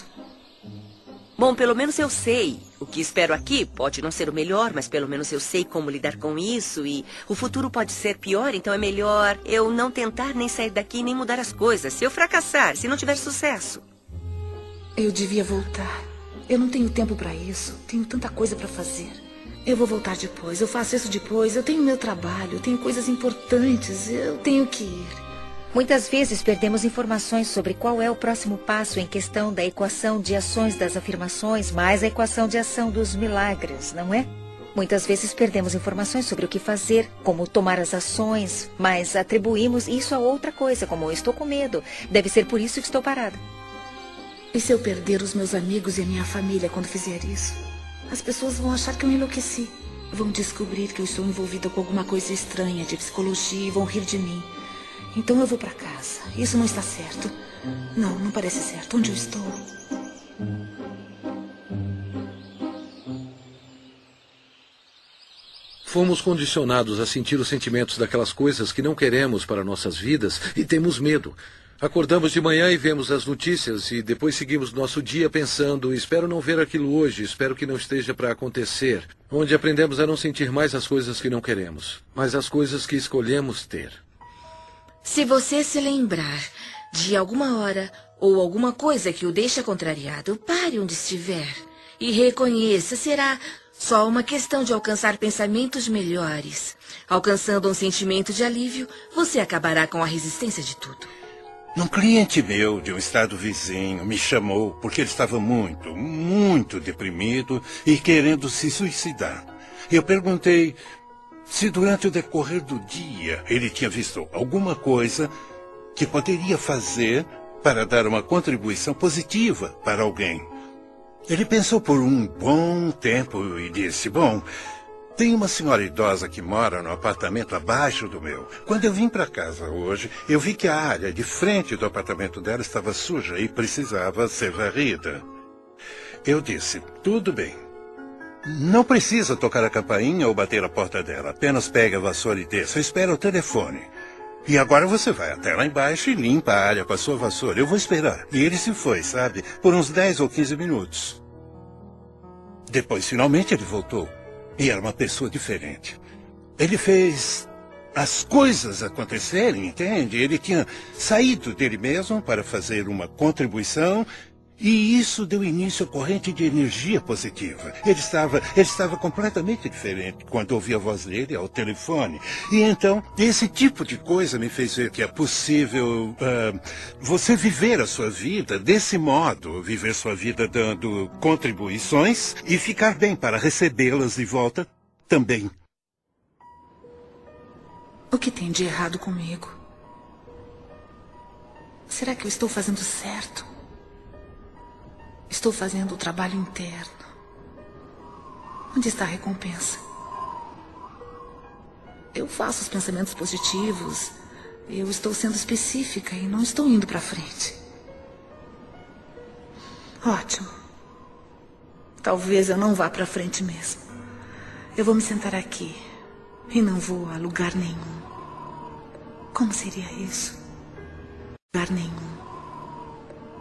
Bom, pelo menos eu sei. O que espero aqui pode não ser o melhor, mas pelo menos eu sei como lidar com isso e o futuro pode ser pior, então é melhor eu não tentar nem sair daqui nem mudar as coisas. Se eu fracassar, se não tiver sucesso. Eu devia voltar. Eu não tenho tempo para isso. Tenho tanta coisa para fazer. Eu vou voltar depois. Eu faço isso depois. Eu tenho meu trabalho. Eu tenho coisas importantes. Eu tenho que ir. Muitas vezes perdemos informações sobre qual é o próximo passo em questão da equação de ações das afirmações mais a equação de ação dos milagres, não é? Muitas vezes perdemos informações sobre o que fazer, como tomar as ações, mas atribuímos isso a outra coisa, como eu estou com medo. Deve ser por isso que estou parada. E se eu perder os meus amigos e a minha família quando fizer isso? As pessoas vão achar que eu enlouqueci. Vão descobrir que eu estou envolvida com alguma coisa estranha de psicologia e vão rir de mim. Então eu vou para casa. Isso não está certo. Não parece certo. Onde eu estou? Fomos condicionados a sentir os sentimentos daquelas coisas que não queremos para nossas vidas e temos medo. Acordamos de manhã e vemos as notícias e depois seguimos nosso dia pensando, espero não ver aquilo hoje, espero que não esteja para acontecer. Onde aprendemos a não sentir mais as coisas que não queremos, mas as coisas que escolhemos ter. Se você se lembrar de alguma hora ou alguma coisa que o deixa contrariado, pare onde estiver e reconheça, será só uma questão de alcançar pensamentos melhores. Alcançando um sentimento de alívio, você acabará com a resistência de tudo. Um cliente meu de um estado vizinho me chamou porque ele estava muito deprimido e querendo se suicidar. Eu perguntei se durante o decorrer do dia ele tinha visto alguma coisa que poderia fazer para dar uma contribuição positiva para alguém. Ele pensou por um bom tempo e disse, bom, tem uma senhora idosa que mora no apartamento abaixo do meu. Quando eu vim para casa hoje, eu vi que a área de frente do apartamento dela estava suja e precisava ser varrida. Eu disse, tudo bem. Não precisa tocar a campainha ou bater a porta dela. Apenas pega a vassoura e desça. Espera o telefone. E agora você vai até lá embaixo e limpa a área com a sua vassoura. Eu vou esperar. E ele se foi, sabe? Por uns 10 ou 15 minutos. Depois, finalmente, ele voltou. E era uma pessoa diferente. Ele fez as coisas acontecerem, entende? Ele tinha saído dele mesmo para fazer uma contribuição e isso deu início à corrente de energia positiva. Ele estava completamente diferente quando ouvi a voz dele ao telefone. E então, esse tipo de coisa me fez ver que é possível você viver a sua vida desse modo, viver sua vida dando contribuições e ficar bem para recebê-las de volta também. O que tem de errado comigo? Será que eu estou fazendo certo? Estou fazendo o trabalho interno. Onde está a recompensa? Eu faço os pensamentos positivos. Eu estou sendo específica e não estou indo para frente. Ótimo. Talvez eu não vá para frente mesmo. Eu vou me sentar aqui e não vou a lugar nenhum. Como seria isso? Lugar nenhum.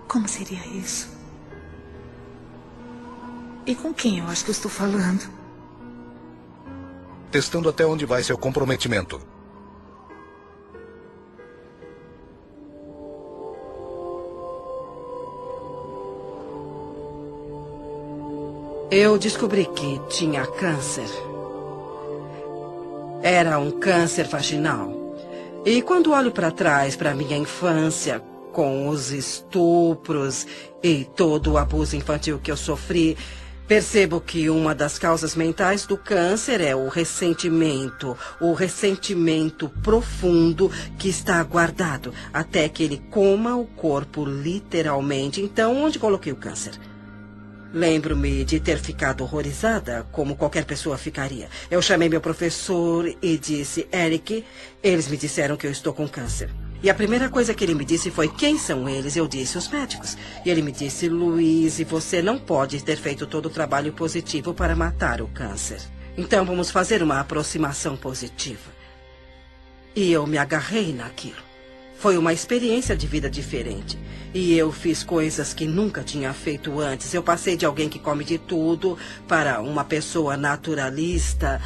Como seria isso? E com quem eu acho que eu estou falando? Testando até onde vai seu comprometimento. Eu descobri que tinha câncer. Era um câncer vaginal. E quando olho para trás, para minha infância, com os estupros e todo o abuso infantil que eu sofri, percebo que uma das causas mentais do câncer é o ressentimento profundo que está guardado até que ele coma o corpo literalmente. Então, onde coloquei o câncer? Lembro-me de ter ficado horrorizada, como qualquer pessoa ficaria. Eu chamei meu professor e disse, Eric, eles me disseram que eu estou com câncer. E a primeira coisa que ele me disse foi, quem são eles? Eu disse, os médicos. E ele me disse, Louise, você não pode ter feito todo o trabalho positivo para matar o câncer. Então vamos fazer uma aproximação positiva. E eu me agarrei naquilo. Foi uma experiência de vida diferente. E eu fiz coisas que nunca tinha feito antes. Eu passei de alguém que come de tudo para uma pessoa naturalista.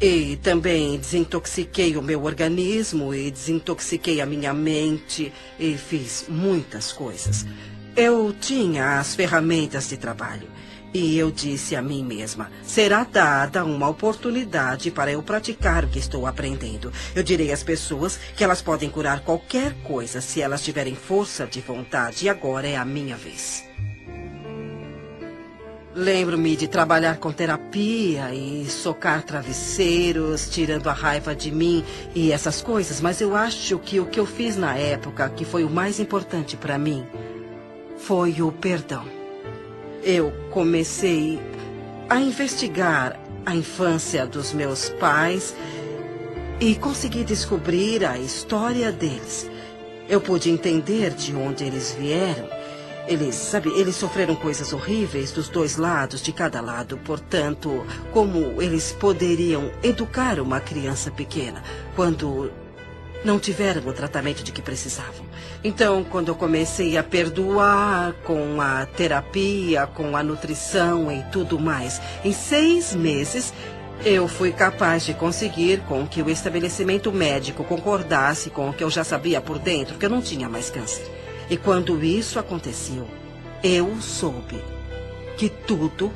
E também desintoxiquei o meu organismo e desintoxiquei a minha mente e fiz muitas coisas. Eu tinha as ferramentas de trabalho e eu disse a mim mesma, será dada uma oportunidade para eu praticar o que estou aprendendo. Eu direi às pessoas que elas podem curar qualquer coisa se elas tiverem força de vontade e agora é a minha vez. Lembro-me de trabalhar com terapia e socar travesseiros, tirando a raiva de mim e essas coisas, mas eu acho que o que eu fiz na época, que foi o mais importante para mim, foi o perdão. Eu comecei a investigar a infância dos meus pais e consegui descobrir a história deles. Eu pude entender de onde eles vieram. Eles sofreram coisas horríveis dos dois lados, de cada lado. Portanto, como eles poderiam educar uma criança pequena quando não tiveram o tratamento de que precisavam? Então, quando eu comecei a perdoar com a terapia, com a nutrição e tudo mais, em 6 meses, eu fui capaz de conseguir com que o estabelecimento médico concordasse com o que eu já sabia por dentro, que eu não tinha mais câncer. E quando isso aconteceu, eu soube que tudo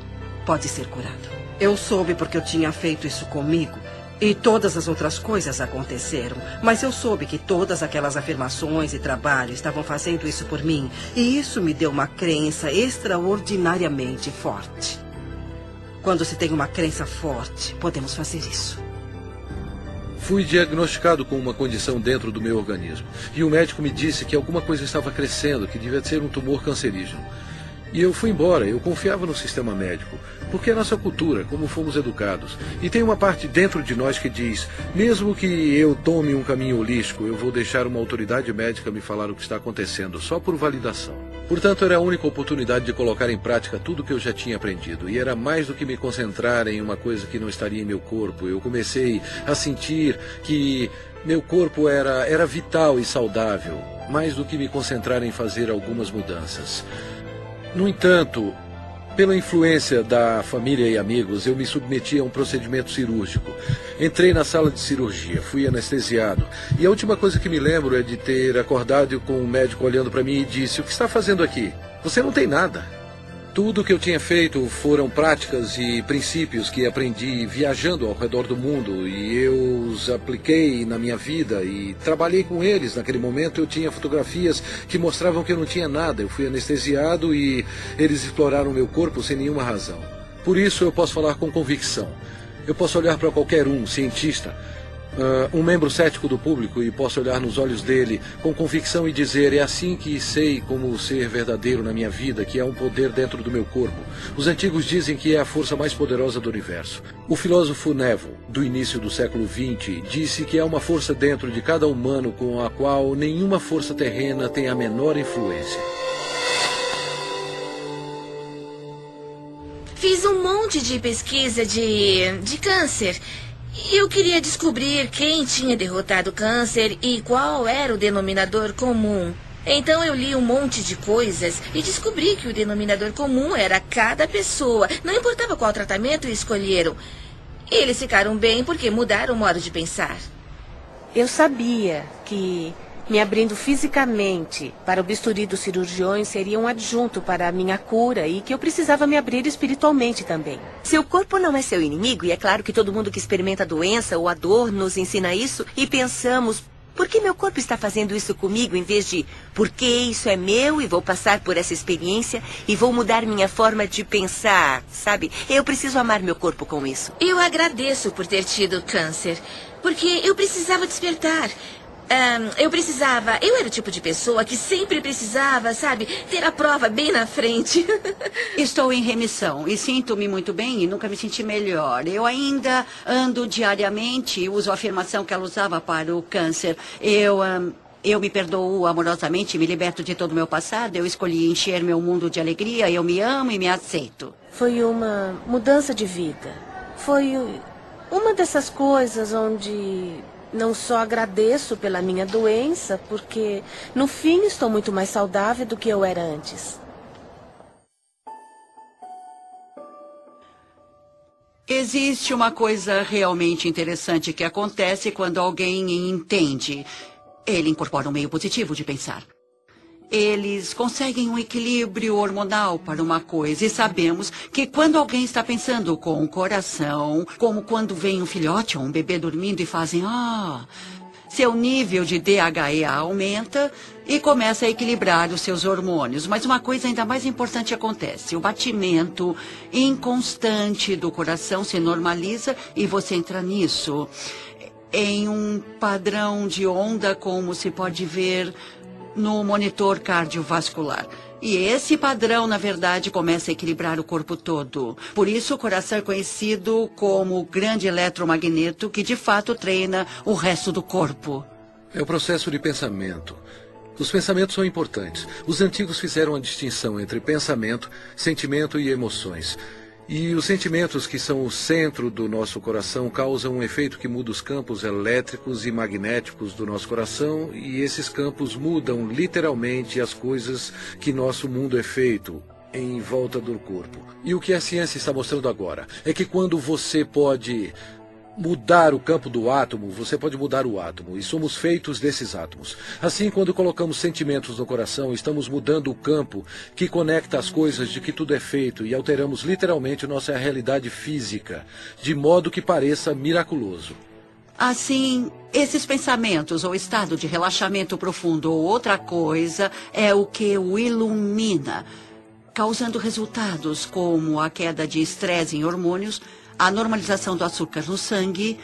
pode ser curado. Eu soube porque eu tinha feito isso comigo e todas as outras coisas aconteceram. Mas eu soube que todas aquelas afirmações e trabalho estavam fazendo isso por mim. E isso me deu uma crença extraordinariamente forte. Quando se tem uma crença forte, podemos fazer isso. Fui diagnosticado com uma condição dentro do meu organismo. E o médico me disse que alguma coisa estava crescendo, que devia ser um tumor cancerígeno. E eu fui embora, eu confiava no sistema médico, porque é nossa cultura, como fomos educados. E tem uma parte dentro de nós que diz, mesmo que eu tome um caminho holístico, eu vou deixar uma autoridade médica me falar o que está acontecendo, só por validação. Portanto, era a única oportunidade de colocar em prática tudo o que eu já tinha aprendido. E era mais do que me concentrar em uma coisa que não estaria em meu corpo. Eu comecei a sentir que meu corpo era vital e saudável, mais do que me concentrar em fazer algumas mudanças. No entanto, Pela influência da família e amigos, eu me submeti a um procedimento cirúrgico. Entrei na sala de cirurgia, fui anestesiado. E a última coisa que me lembro é de ter acordado com um médico olhando para mim e disse: "O que está fazendo aqui? Você não tem nada." Tudo o que eu tinha feito foram práticas e princípios que aprendi viajando ao redor do mundo, e eu os apliquei na minha vida e trabalhei com eles. Naquele momento eu tinha fotografias que mostravam que eu não tinha nada. Eu fui anestesiado e eles exploraram meu corpo sem nenhuma razão. Por isso eu posso falar com convicção. Eu posso olhar para qualquer cientista, um membro cético do público, e posso olhar nos olhos dele com convicção e dizer: é assim que sei como ser verdadeiro na minha vida, que há um poder dentro do meu corpo. Os antigos dizem que é a força mais poderosa do universo. O filósofo Neville, do início do século XX, disse que há uma força dentro de cada humano com a qual nenhuma força terrena tem a menor influência. Fiz um monte de pesquisa de câncer. Eu queria descobrir quem tinha derrotado o câncer e qual era o denominador comum. Então eu li um monte de coisas e descobri que o denominador comum era cada pessoa. Não importava qual tratamento escolheram. Eles ficaram bem porque mudaram o modo de pensar. Eu sabia que me abrindo fisicamente para o bisturi dos cirurgiões seria um adjunto para a minha cura e que eu precisava me abrir espiritualmente também. Seu corpo não é seu inimigo, e é claro que todo mundo que experimenta a doença ou a dor nos ensina isso, e pensamos: por que meu corpo está fazendo isso comigo, em vez de por que isso é meu e vou passar por essa experiência e vou mudar minha forma de pensar, sabe? Eu preciso amar meu corpo com isso. Eu agradeço por ter tido câncer, porque eu precisava despertar. Eu era o tipo de pessoa que sempre precisava, sabe, ter a prova bem na frente. Estou em remissão e sinto-me muito bem e nunca me senti melhor. Eu ainda ando diariamente e uso a afirmação que ela usava para o câncer. Eu me perdoo amorosamente, me liberto de todo o meu passado. Eu escolhi encher meu mundo de alegria. Eu me amo e me aceito. Foi uma mudança de vida. Foi uma dessas coisas onde não só agradeço pela minha doença, porque no fim estou muito mais saudável do que eu era antes. Existe uma coisa realmente interessante que acontece quando alguém entende. Ele incorpora um meio positivo de pensar. Eles conseguem um equilíbrio hormonal para uma coisa, e sabemos que quando alguém está pensando com o coração, como quando vem um filhote ou um bebê dormindo e fazem seu nível de DHEA aumenta e começa a equilibrar os seus hormônios. Mas uma coisa ainda mais importante acontece: o batimento inconstante do coração se normaliza e você entra nisso, em um padrão de onda, como se pode ver no monitor cardiovascular. E esse padrão, na verdade, começa a equilibrar o corpo todo. Por isso, o coração é conhecido como o grande eletromagneto que, de fato, treina o resto do corpo. É o processo de pensamento. Os pensamentos são importantes. Os antigos fizeram a distinção entre pensamento, sentimento e emoções. E os sentimentos, que são o centro do nosso coração, causam um efeito que muda os campos elétricos e magnéticos do nosso coração, e esses campos mudam literalmente as coisas que nosso mundo é feito em volta do corpo. E o que a ciência está mostrando agora é que quando você pode mudar o campo do átomo, você pode mudar o átomo, e somos feitos desses átomos. Assim, quando colocamos sentimentos no coração, estamos mudando o campo que conecta as coisas de que tudo é feito, e alteramos literalmente nossa realidade física, de modo que pareça miraculoso. Assim, esses pensamentos ou estado de relaxamento profundo ou outra coisa é o que o ilumina, causando resultados como a queda de estresse em hormônios, a normalização do açúcar no sangue,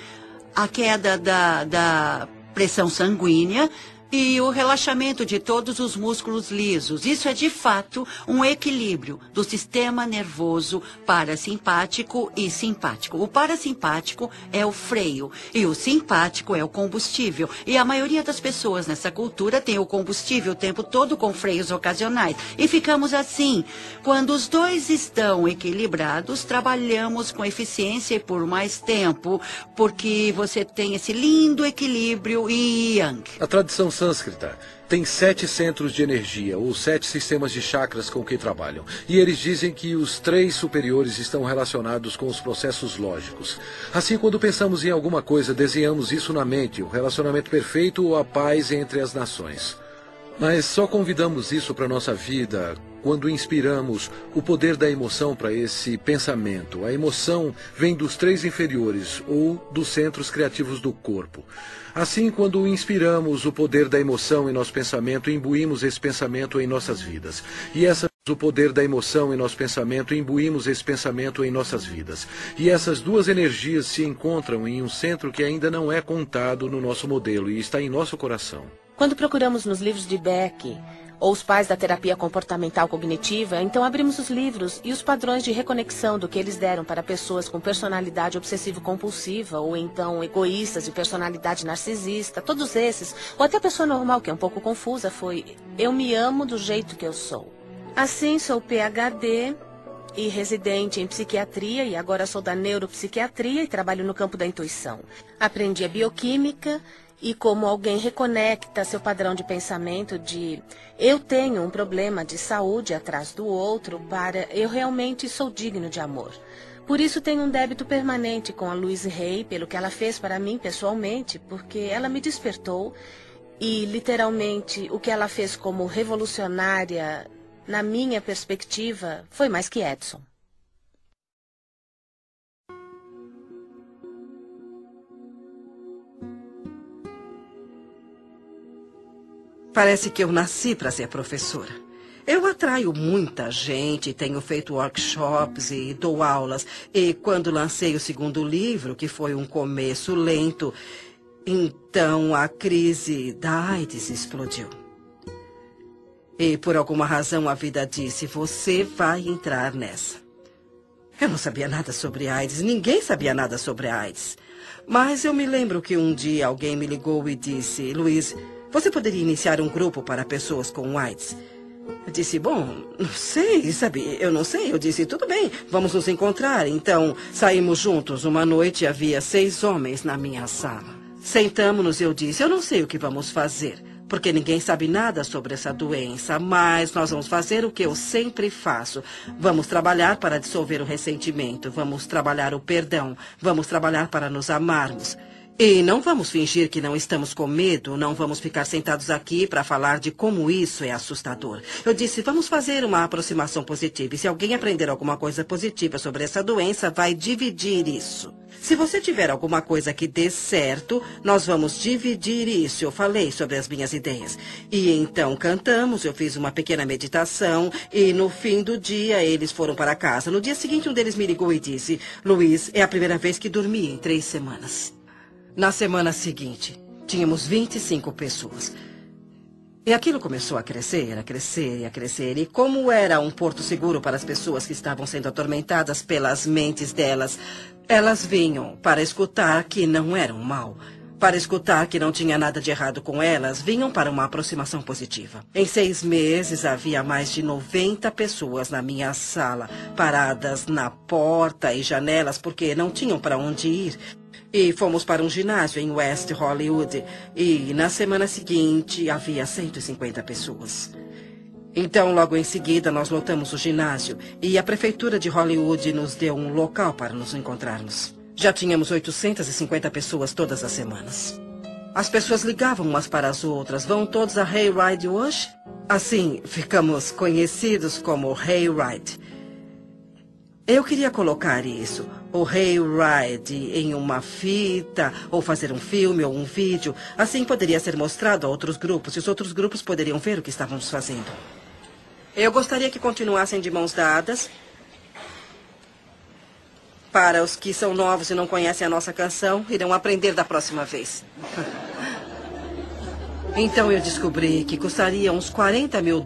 a queda da pressão sanguínea e o relaxamento de todos os músculos lisos. Isso é, de fato, um equilíbrio do sistema nervoso parasimpático e simpático. O parasimpático é o freio e o simpático é o combustível. E a maioria das pessoas nessa cultura tem o combustível o tempo todo com freios ocasionais. E ficamos assim. Quando os dois estão equilibrados, trabalhamos com eficiência e por mais tempo, porque você tem esse lindo equilíbrio yin. A tradição sânscrita, têm 7 centros de energia, ou 7 sistemas de chakras com que trabalham. E eles dizem que os 3 superiores estão relacionados com os processos lógicos. Assim, quando pensamos em alguma coisa, desenhamos isso na mente, o relacionamento perfeito ou a paz entre as nações. Mas só convidamos isso para a nossa vida quando inspiramos o poder da emoção para esse pensamento. A emoção vem dos 3 inferiores ou dos centros criativos do corpo. Assim, quando inspiramos o poder da emoção em nosso pensamento, imbuímos esse pensamento em nossas vidas. O poder da emoção em nosso pensamento, imbuímos esse pensamento em nossas vidas. E essas duas energias se encontram em um centro que ainda não é contado no nosso modelo e está em nosso coração. Quando procuramos nos livros de Beck ou os pais da terapia comportamental cognitiva, então abrimos os livros e os padrões de reconexão do que eles deram para pessoas com personalidade obsessivo-compulsiva ou então egoístas de personalidade narcisista, todos esses, ou até a pessoa normal que é um pouco confusa, foi eu me amo do jeito que eu sou. Assim, sou PhD e residente em psiquiatria e agora sou da neuropsiquiatria e trabalho no campo da intuição. Aprendi a bioquímica e como alguém reconecta seu padrão de pensamento de eu tenho um problema de saúde atrás do outro para eu realmente sou digno de amor. Por isso tenho um débito permanente com a Louise Hay pelo que ela fez para mim pessoalmente, porque ela me despertou e literalmente o que ela fez como revolucionária na minha perspectiva, foi mais que Edson. Parece que eu nasci para ser professora. Eu atraio muita gente, tenho feito workshops e dou aulas. E quando lancei o 2º livro, que foi um começo lento, então a crise da AIDS explodiu. E por alguma razão a vida disse, você vai entrar nessa. Eu não sabia nada sobre AIDS, ninguém sabia nada sobre AIDS. Mas eu me lembro que um dia alguém me ligou e disse, Luiz, você poderia iniciar um grupo para pessoas com AIDS? Eu disse, bom, não sei, sabe, eu não sei. Eu disse, tudo bem, vamos nos encontrar. Então, saímos juntos. Uma noite havia 6 homens na minha sala. Sentamos-nos e eu disse, eu não sei o que vamos fazer. Porque ninguém sabe nada sobre essa doença, mas nós vamos fazer o que eu sempre faço. Vamos trabalhar para dissolver o ressentimento, vamos trabalhar o perdão, vamos trabalhar para nos amarmos. E não vamos fingir que não estamos com medo, não vamos ficar sentados aqui para falar de como isso é assustador. Eu disse, vamos fazer uma aproximação positiva. E se alguém aprender alguma coisa positiva sobre essa doença, vai dividir isso. Se você tiver alguma coisa que dê certo, nós vamos dividir isso. Eu falei sobre as minhas ideias. E então cantamos, eu fiz uma pequena meditação e no fim do dia eles foram para casa. No dia seguinte um deles me ligou e disse, Luiz, é a primeira vez que dormi em 3 semanas. Na semana seguinte, tínhamos 25 pessoas. E aquilo começou a crescer, a crescer e a crescer. E como era um porto seguro para as pessoas que estavam sendo atormentadas pelas mentes delas, elas vinham para escutar que não eram mal. Para escutar que não tinha nada de errado com elas, vinham para uma aproximação positiva. Em 6 meses, havia mais de 90 pessoas na minha sala, paradas na porta e janelas porque não tinham para onde ir. E fomos para um ginásio em West Hollywood. E na semana seguinte havia 150 pessoas. Então, logo em seguida, nós lotamos o ginásio. E a prefeitura de Hollywood nos deu um local para nos encontrarmos. Já tínhamos 850 pessoas todas as semanas. As pessoas ligavam umas para as outras. Vão todos a Hayride hoje? Assim, ficamos conhecidos como Hayride. Eu queria colocar isso, o Hayride, em uma fita, ou fazer um filme ou um vídeo. Assim poderia ser mostrado a outros grupos, e os outros grupos poderiam ver o que estávamos fazendo. Eu gostaria que continuassem de mãos dadas. Para os que são novos e não conhecem a nossa canção, irão aprender da próxima vez. Então eu descobri que custaria uns $40 mil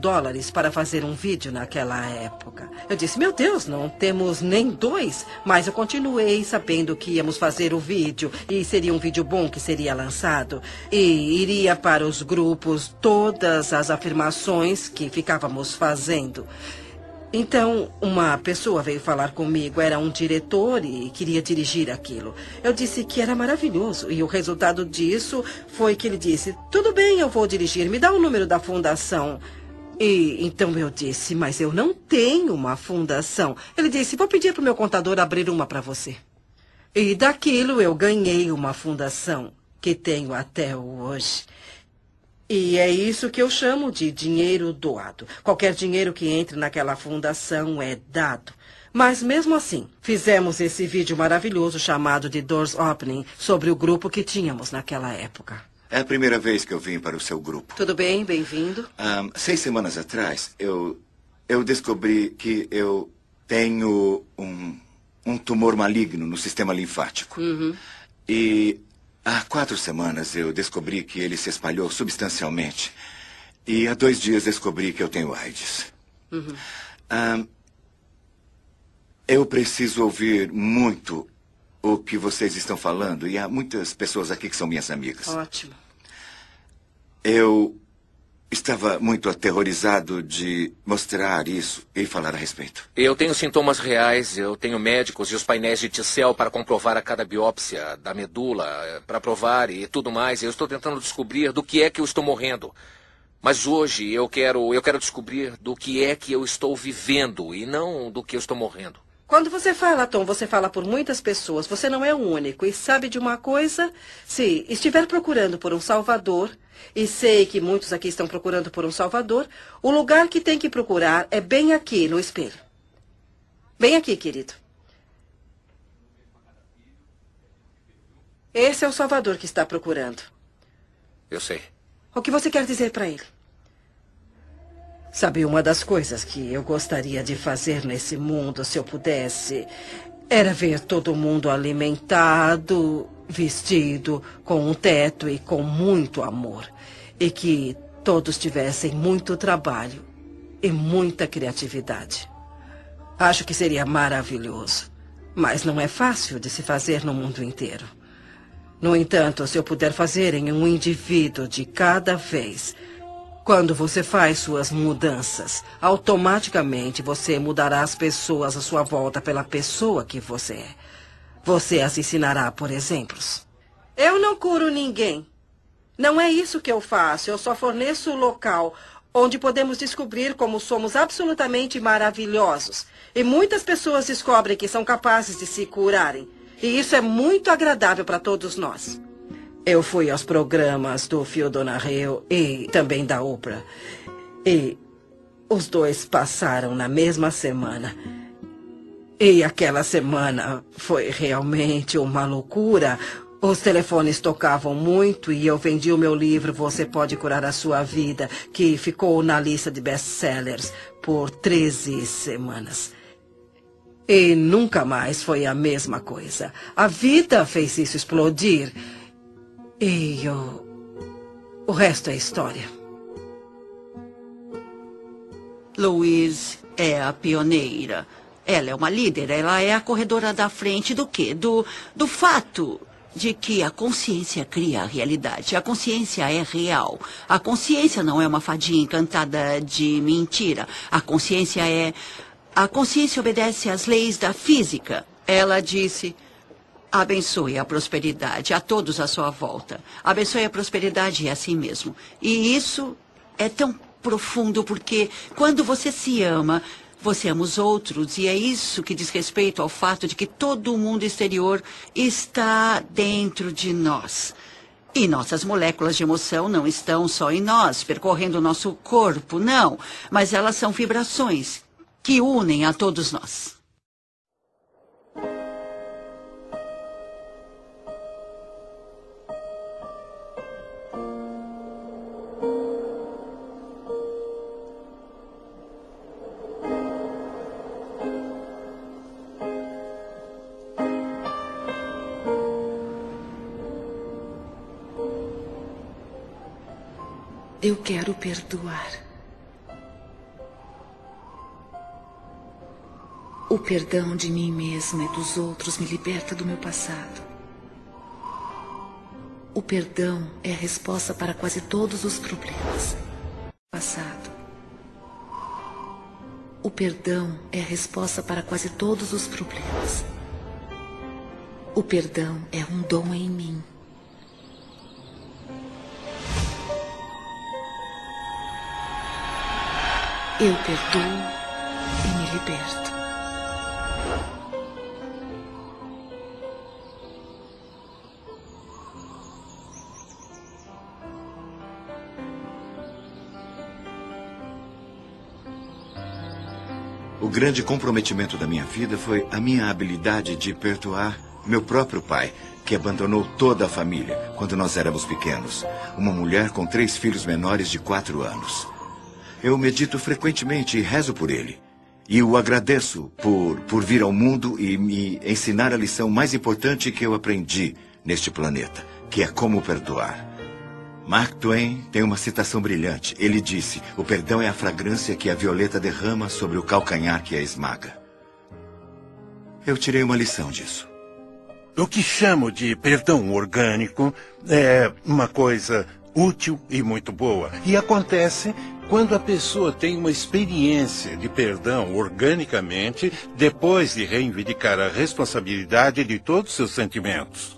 para fazer um vídeo naquela época. Eu disse, meu Deus, não temos nem 2. Mas eu continuei sabendo que íamos fazer o vídeo e seria um vídeo bom que seria lançado. E iria para os grupos todas as afirmações que ficávamos fazendo. Então, uma pessoa veio falar comigo, era um diretor e queria dirigir aquilo. Eu disse que era maravilhoso e o resultado disso foi que ele disse, tudo bem, eu vou dirigir, me dá o número da fundação. E então eu disse, mas eu não tenho uma fundação. Ele disse, vou pedir para o meu contador abrir uma para você. E daquilo eu ganhei uma fundação que tenho até hoje. E é isso que eu chamo de dinheiro doado. Qualquer dinheiro que entre naquela fundação é dado. Mas mesmo assim, fizemos esse vídeo maravilhoso chamado de Doors Opening sobre o grupo que tínhamos naquela época. É a primeira vez que eu vim para o seu grupo. Tudo bem, bem-vindo. 6 semanas atrás, eu descobri que eu tenho um tumor maligno no sistema linfático. E há 4 semanas eu descobri que ele se espalhou substancialmente. E há 2 dias descobri que eu tenho AIDS. Eu preciso ouvir muito o que vocês estão falando. E há muitas pessoas aqui que são minhas amigas. Ótimo. Eu estava muito aterrorizado de mostrar isso e falar a respeito. Eu tenho sintomas reais, eu tenho médicos e os painéis de T-cell para comprovar a cada biópsia da medula, para provar e tudo mais. Eu estou tentando descobrir do que é que eu estou morrendo. Mas hoje eu quero descobrir do que é que eu estou vivendo e não do que eu estou morrendo. Quando você fala, Tom, você fala por muitas pessoas. Você não é o único. E sabe de uma coisa? Se estiver procurando por um salvador, e sei que muitos aqui estão procurando por um salvador, o lugar que tem que procurar é bem aqui, no espelho. Bem aqui, querido. Esse é o salvador que está procurando. Eu sei. O que você quer dizer para ele? Sabe, uma das coisas que eu gostaria de fazer nesse mundo, se eu pudesse, era ver todo mundo alimentado, vestido, com um teto e com muito amor. E que todos tivessem muito trabalho e muita criatividade. Acho que seria maravilhoso, mas não é fácil de se fazer no mundo inteiro. No entanto, se eu puder fazer em um indivíduo de cada vez, quando você faz suas mudanças, automaticamente você mudará as pessoas à sua volta pela pessoa que você é. Você as ensinará por exemplos. Eu não curo ninguém. Não é isso que eu faço. Eu só forneço o local onde podemos descobrir como somos absolutamente maravilhosos. E muitas pessoas descobrem que são capazes de se curarem. E isso é muito agradável para todos nós. Eu fui aos programas do Phil Donahue e também da Oprah. E os dois passaram na mesma semana. E aquela semana foi realmente uma loucura. Os telefones tocavam muito e eu vendi o meu livro Você Pode Curar a Sua Vida, que ficou na lista de best-sellers por 13 semanas. E nunca mais foi a mesma coisa. A vida fez isso explodir. E o resto é história. Louise é a pioneira. Ela é uma líder, ela é a corredora da frente do quê? Do fato de que a consciência cria a realidade. A consciência é real. A consciência não é uma fadinha encantada de mentira. A consciência obedece às leis da física. Ela disse: abençoe a prosperidade a todos à sua volta. Abençoe a prosperidade é assim mesmo. E isso é tão profundo porque quando você se ama, você ama os outros, e é isso que diz respeito ao fato de que todo o mundo exterior está dentro de nós. E nossas moléculas de emoção não estão só em nós, percorrendo o nosso corpo, não. Mas elas são vibrações que unem a todos nós. Eu quero perdoar. O perdão de mim mesma e dos outros me liberta do meu passado. O perdão é a resposta para quase todos os problemas. Passado. O perdão é a resposta para quase todos os problemas. O perdão é um dom em mim. Eu perdoo e me liberto. O grande comprometimento da minha vida foi a minha habilidade de perdoar meu próprio pai, que abandonou toda a família quando nós éramos pequenos. Uma mulher com 3 filhos menores de 4 anos. Eu medito frequentemente e rezo por ele. E o agradeço por vir ao mundo e me ensinar a lição mais importante que eu aprendi neste planeta, que é como perdoar. Mark Twain tem uma citação brilhante. Ele disse: o perdão é a fragrância que a violeta derrama sobre o calcanhar que a esmaga. Eu tirei uma lição disso. O que chamo de perdão orgânico é uma coisa útil e muito boa. E acontece quando a pessoa tem uma experiência de perdão organicamente, depois de reivindicar a responsabilidade de todos os seus sentimentos.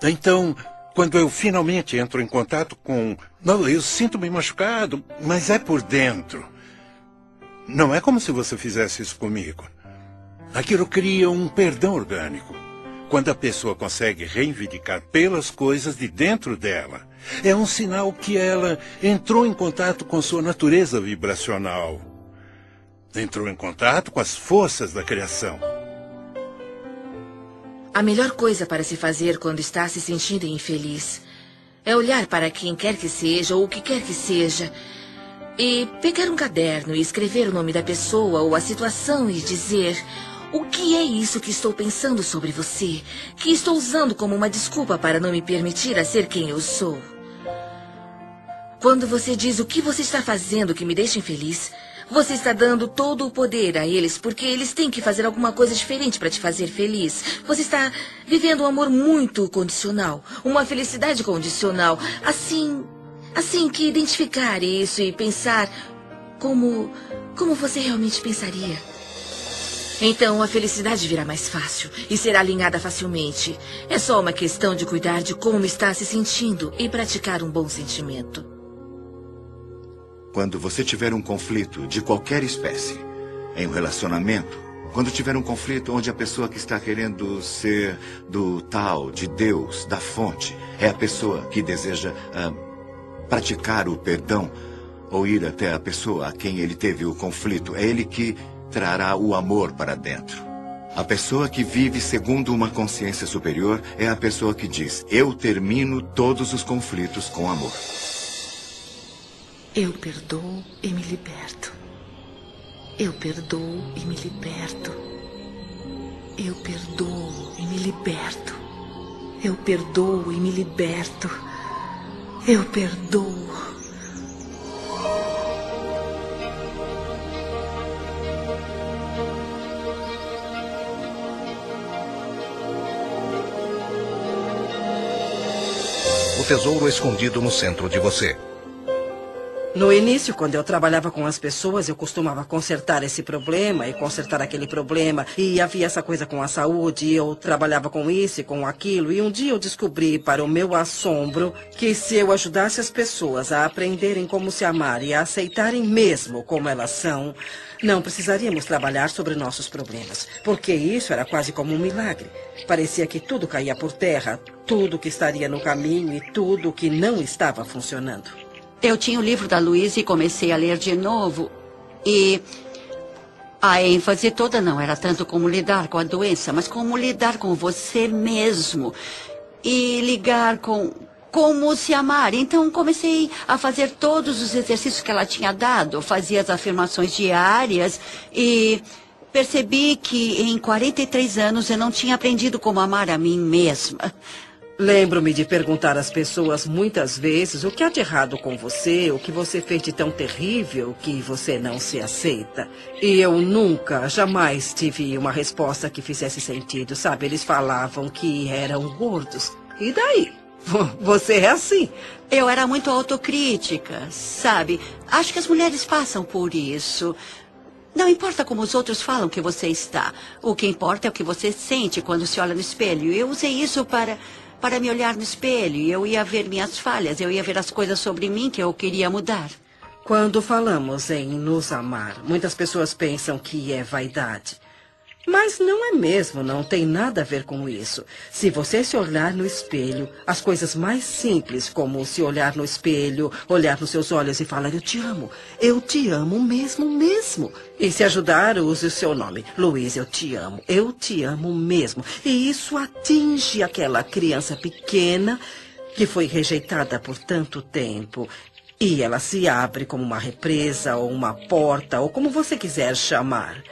Então, quando eu finalmente entro em contato com... Não, eu sinto-me machucado, mas é por dentro. Não é como se você fizesse isso comigo. Aquilo cria um perdão orgânico. Quando a pessoa consegue reivindicar pelas coisas de dentro dela, é um sinal que ela entrou em contato com sua natureza vibracional. Entrou em contato com as forças da criação. A melhor coisa para se fazer quando está se sentindo infeliz é olhar para quem quer que seja ou o que quer que seja e pegar um caderno e escrever o nome da pessoa ou a situação e dizer: o que é isso que estou pensando sobre você, que estou usando como uma desculpa para não me permitir a ser quem eu sou? Quando você diz o que você está fazendo que me deixa infeliz, você está dando todo o poder a eles, porque eles têm que fazer alguma coisa diferente para te fazer feliz. Você está vivendo um amor muito condicional, uma felicidade condicional. Assim que identificar isso e pensar como você realmente pensaria. Então a felicidade virá mais fácil e será alinhada facilmente. É só uma questão de cuidar de como está se sentindo e praticar um bom sentimento. Quando você tiver um conflito de qualquer espécie, em um relacionamento, quando tiver um conflito onde a pessoa que está querendo ser do tal, de Deus, da fonte, é a pessoa que deseja praticar o perdão ou ir até a pessoa a quem ele teve o conflito, é ele que trará o amor para dentro. A pessoa que vive segundo uma consciência superior é a pessoa que diz: eu termino todos os conflitos com amor. Eu perdoo e me liberto. Eu perdoo e me liberto. Eu perdoo e me liberto. Eu perdoo e me liberto. Eu perdoo. O tesouro escondido no centro de você. No início, quando eu trabalhava com as pessoas, eu costumava consertar esse problema e consertar aquele problema. E havia essa coisa com a saúde, e eu trabalhava com isso e com aquilo. E um dia eu descobri, para o meu assombro, que se eu ajudasse as pessoas a aprenderem como se amar e a aceitarem mesmo como elas são, não precisaríamos trabalhar sobre nossos problemas. Porque isso era quase como um milagre. Parecia que tudo caía por terra, tudo que estaria no caminho e tudo que não estava funcionando. Eu tinha o livro da Louise e comecei a ler de novo. E a ênfase toda não era tanto como lidar com a doença, mas como lidar com você mesmo. E ligar com como se amar. Então comecei a fazer todos os exercícios que ela tinha dado. Fazia as afirmações diárias e percebi que em 43 anos eu não tinha aprendido como amar a mim mesma. Lembro-me de perguntar às pessoas muitas vezes o que há de errado com você, o que você fez de tão terrível que você não se aceita. E eu nunca, jamais tive uma resposta que fizesse sentido, sabe? Eles falavam que eram gordos. E daí? Você é assim. Eu era muito autocrítica, sabe? Acho que as mulheres passam por isso. Não importa como os outros falam que você está. O que importa é o que você sente quando se olha no espelho. Eu usei isso para me olhar no espelho. Eu ia ver minhas falhas. Eu ia ver as coisas sobre mim que eu queria mudar. Quando falamos em nos amar, muitas pessoas pensam que é vaidade. Mas não é mesmo, não tem nada a ver com isso. Se você se olhar no espelho, as coisas mais simples, como se olhar no espelho, olhar nos seus olhos e falar, eu te amo mesmo. E se ajudar, use o seu nome. Luiz, eu te amo mesmo. E isso atinge aquela criança pequena que foi rejeitada por tanto tempo. E ela se abre como uma represa ou uma porta, ou como você quiser chamar.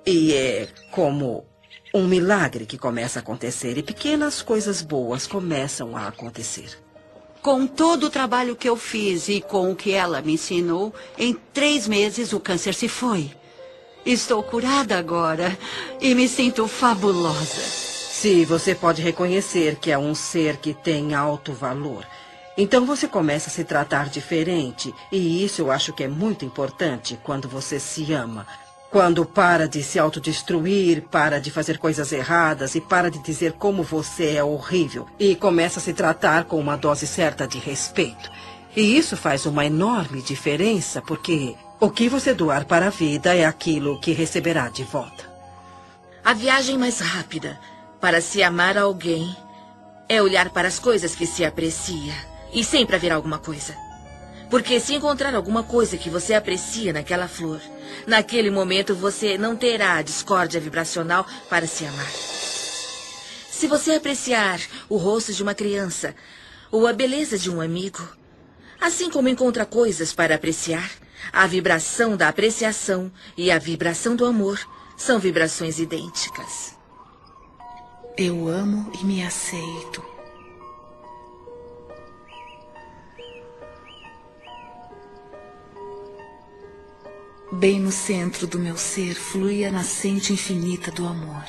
E é como um milagre que começa a acontecer. E pequenas coisas boas começam a acontecer. Com todo o trabalho que eu fiz e com o que ela me ensinou, em 3 meses o câncer se foi. Estou curada agora e me sinto fabulosa. Se você pode reconhecer que é um ser que tem alto valor, então você começa a se tratar diferente. E isso eu acho que é muito importante quando você se ama. Quando para de se autodestruir, para de fazer coisas erradas e para de dizer como você é horrível. E começa a se tratar com uma dose certa de respeito. E isso faz uma enorme diferença, porque o que você doar para a vida é aquilo que receberá de volta. A viagem mais rápida para se amar a alguém é olhar para as coisas que se aprecia. E sempre haverá alguma coisa. Porque se encontrar alguma coisa que você aprecia naquela flor, naquele momento você não terá a discórdia vibracional para se amar. Se você apreciar o rosto de uma criança ou a beleza de um amigo, assim como encontra coisas para apreciar, a vibração da apreciação e a vibração do amor são vibrações idênticas. Eu amo e me aceito. Bem no centro do meu ser flui a nascente infinita do amor.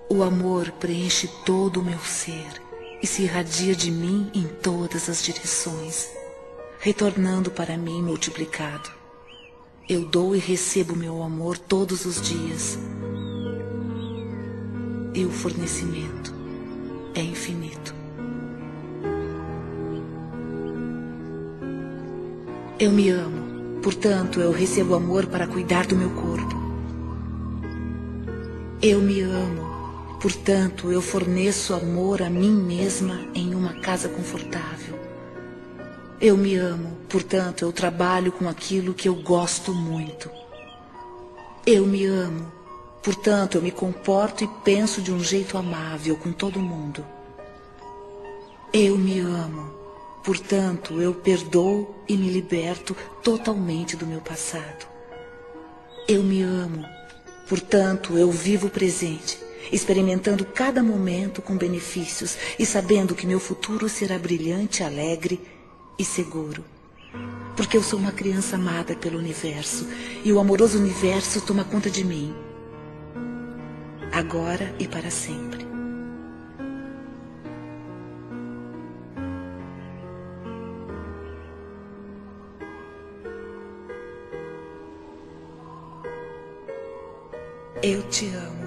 O amor preenche todo o meu ser e se irradia de mim em todas as direções, retornando para mim multiplicado. Eu dou e recebo meu amor todos os dias. E o fornecimento é infinito. Eu me amo. Portanto, eu recebo amor para cuidar do meu corpo. Eu me amo. Portanto, eu forneço amor a mim mesma em uma casa confortável. Eu me amo. Portanto, eu trabalho com aquilo que eu gosto muito. Eu me amo. Portanto, eu me comporto e penso de um jeito amável com todo mundo. Eu me amo. Portanto, eu perdoo e me liberto totalmente do meu passado. Eu me amo. Portanto, eu vivo o presente, experimentando cada momento com benefícios e sabendo que meu futuro será brilhante, alegre e seguro. Porque eu sou uma criança amada pelo universo e o amoroso universo toma conta de mim. Agora e para sempre. Eu te amo.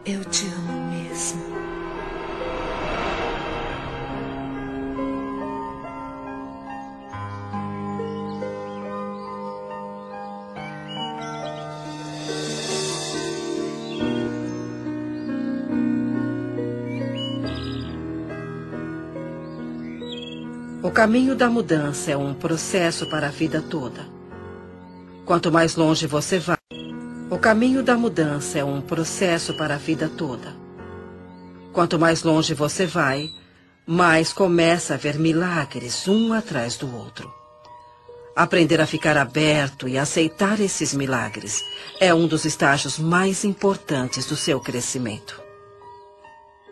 Eu te amo mesmo. O caminho da mudança é um processo para a vida toda. Quanto mais longe você vai, o caminho da mudança é um processo para a vida toda. Quanto mais longe você vai, mais começa a ver milagres um atrás do outro. Aprender a ficar aberto e aceitar esses milagres é um dos estágios mais importantes do seu crescimento.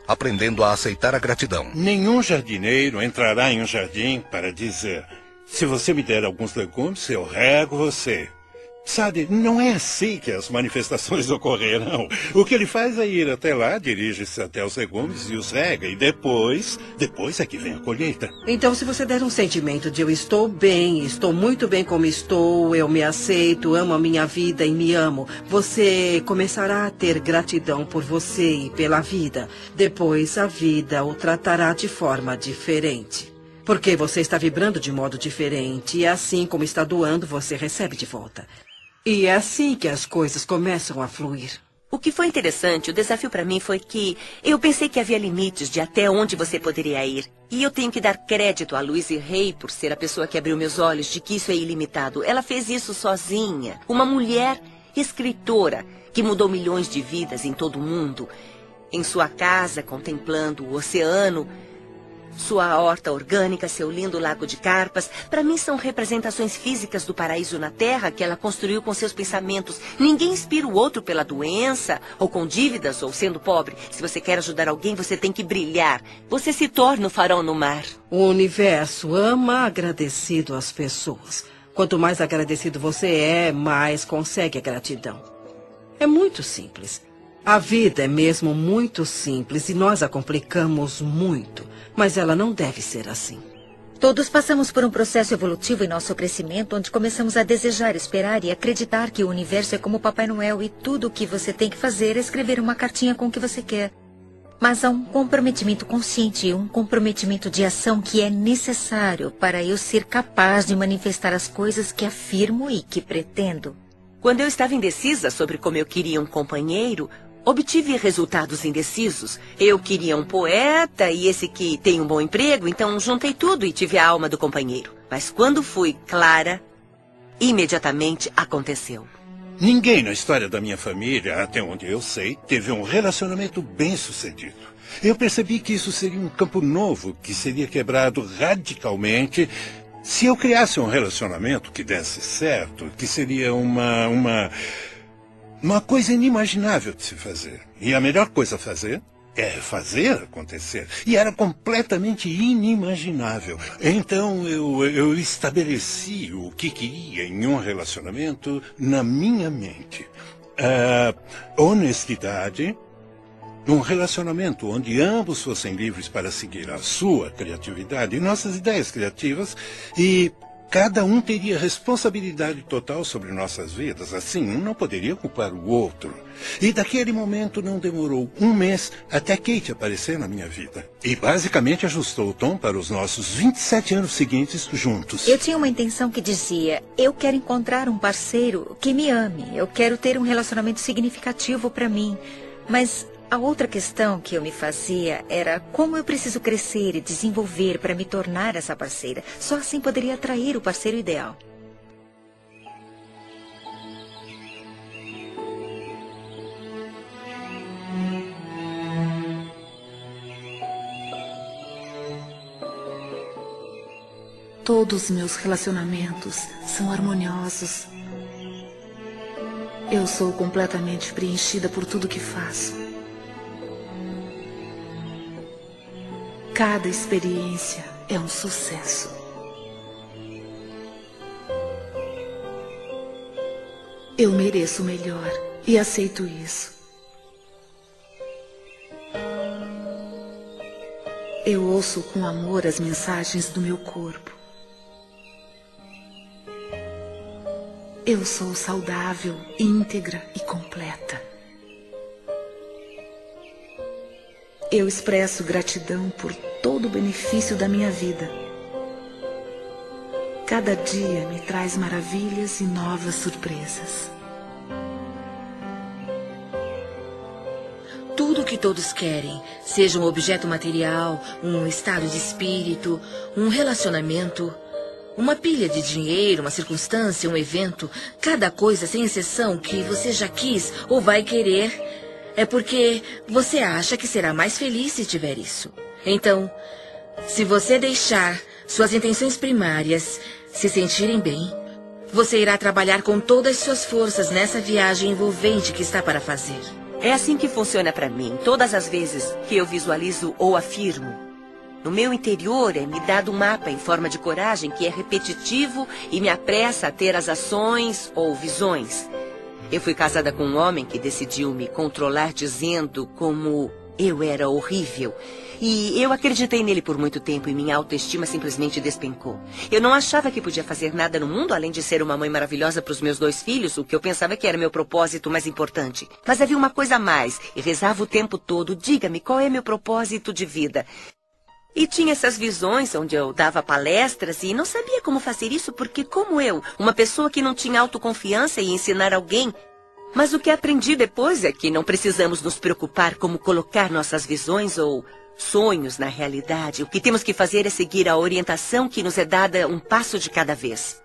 Aprendendo a aceitar a gratidão. Nenhum jardineiro entrará em um jardim para dizer: se você me der alguns legumes, eu rego você. Sabe, não é assim que as manifestações ocorrerão. O que ele faz é ir até lá, dirige-se até os legumes e os rega, e depois é que vem a colheita. Então, se você der um sentimento de eu estou bem, estou muito bem como estou, eu me aceito, amo a minha vida e me amo, você começará a ter gratidão por você e pela vida. Depois, a vida o tratará de forma diferente. Porque você está vibrando de modo diferente, e assim como está doando, você recebe de volta. E é assim que as coisas começam a fluir. O que foi interessante, o desafio para mim foi que eu pensei que havia limites de até onde você poderia ir. E eu tenho que dar crédito a Louise Hay por ser a pessoa que abriu meus olhos de que isso é ilimitado. Ela fez isso sozinha. Uma mulher escritora que mudou milhões de vidas em todo o mundo. Em sua casa, contemplando o oceano, sua horta orgânica, seu lindo lago de carpas, para mim são representações físicas do paraíso na Terra que ela construiu com seus pensamentos. Ninguém inspira o outro pela doença, ou com dívidas, ou sendo pobre. Se você quer ajudar alguém, você tem que brilhar. Você se torna o farol no mar. O universo ama agradecido às pessoas. Quanto mais agradecido você é, mais consegue a gratidão. É muito simples. A vida é mesmo muito simples e nós a complicamos muito. Mas ela não deve ser assim. Todos passamos por um processo evolutivo em nosso crescimento, onde começamos a desejar, esperar e acreditar que o universo é como Papai Noel e tudo o que você tem que fazer é escrever uma cartinha com o que você quer. Mas há um comprometimento consciente e um comprometimento de ação que é necessário para eu ser capaz de manifestar as coisas que afirmo e que pretendo. Quando eu estava indecisa sobre como eu queria um companheiro, obtive resultados indecisos. Eu queria um poeta e esse que tem um bom emprego, então juntei tudo e tive a alma do companheiro. Mas quando fui clara, imediatamente aconteceu. Ninguém na história da minha família, até onde eu sei, teve um relacionamento bem-sucedido. Eu percebi que isso seria um campo novo, que seria quebrado radicalmente se eu criasse um relacionamento que desse certo, que seria uma coisa inimaginável de se fazer. E a melhor coisa a fazer é fazer acontecer. E era completamente inimaginável. Então eu estabeleci o que queria em um relacionamento na minha mente. Honestidade, um relacionamento onde ambos fossem livres para seguir a sua criatividade e nossas ideias criativas, e cada um teria responsabilidade total sobre nossas vidas. Assim, um não poderia culpar o outro. E daquele momento não demorou um mês até Kate aparecer na minha vida. E basicamente ajustou o tom para os nossos 27 anos seguintes juntos. Eu tinha uma intenção que dizia: eu quero encontrar um parceiro que me ame. Eu quero ter um relacionamento significativo para mim. Mas a outra questão que eu me fazia era como eu preciso crescer e desenvolver para me tornar essa parceira. Só assim poderia atrair o parceiro ideal. Todos os meus relacionamentos são harmoniosos. Eu sou completamente preenchida por tudo que faço. Cada experiência é um sucesso. Eu mereço o melhor e aceito isso. Eu ouço com amor as mensagens do meu corpo. Eu sou saudável, íntegra e completa. Eu expresso gratidão por todo o benefício da minha vida. Cada dia me traz maravilhas e novas surpresas. Tudo o que todos querem, seja um objeto material, um estado de espírito, um relacionamento, uma pilha de dinheiro, uma circunstância, um evento, cada coisa, sem exceção, que você já quis ou vai querer, é porque você acha que será mais feliz se tiver isso. Então, se você deixar suas intenções primárias se sentirem bem, você irá trabalhar com todas as suas forças nessa viagem envolvente que está para fazer. É assim que funciona para mim. Todas as vezes que eu visualizo ou afirmo No meu interior é me dado um mapa em forma de coragem que é repetitivo e me apressa a ter as ações ou visões. Eu fui casada com um homem que decidiu me controlar dizendo como eu era horrível. E eu acreditei nele por muito tempo e minha autoestima simplesmente despencou. Eu não achava que podia fazer nada no mundo além de ser uma mãe maravilhosa para os meus 2 filhos, o que eu pensava que era meu propósito mais importante. Mas havia uma coisa a mais e rezava o tempo todo: diga-me, qual é meu propósito de vida? E tinha essas visões onde eu dava palestras e não sabia como fazer isso porque, como eu, uma pessoa que não tinha autoconfiança e ensinar alguém. Mas o que aprendi depois é que não precisamos nos preocupar como colocar nossas visões ou sonhos na realidade. O que temos que fazer é seguir a orientação que nos é dada um passo de cada vez.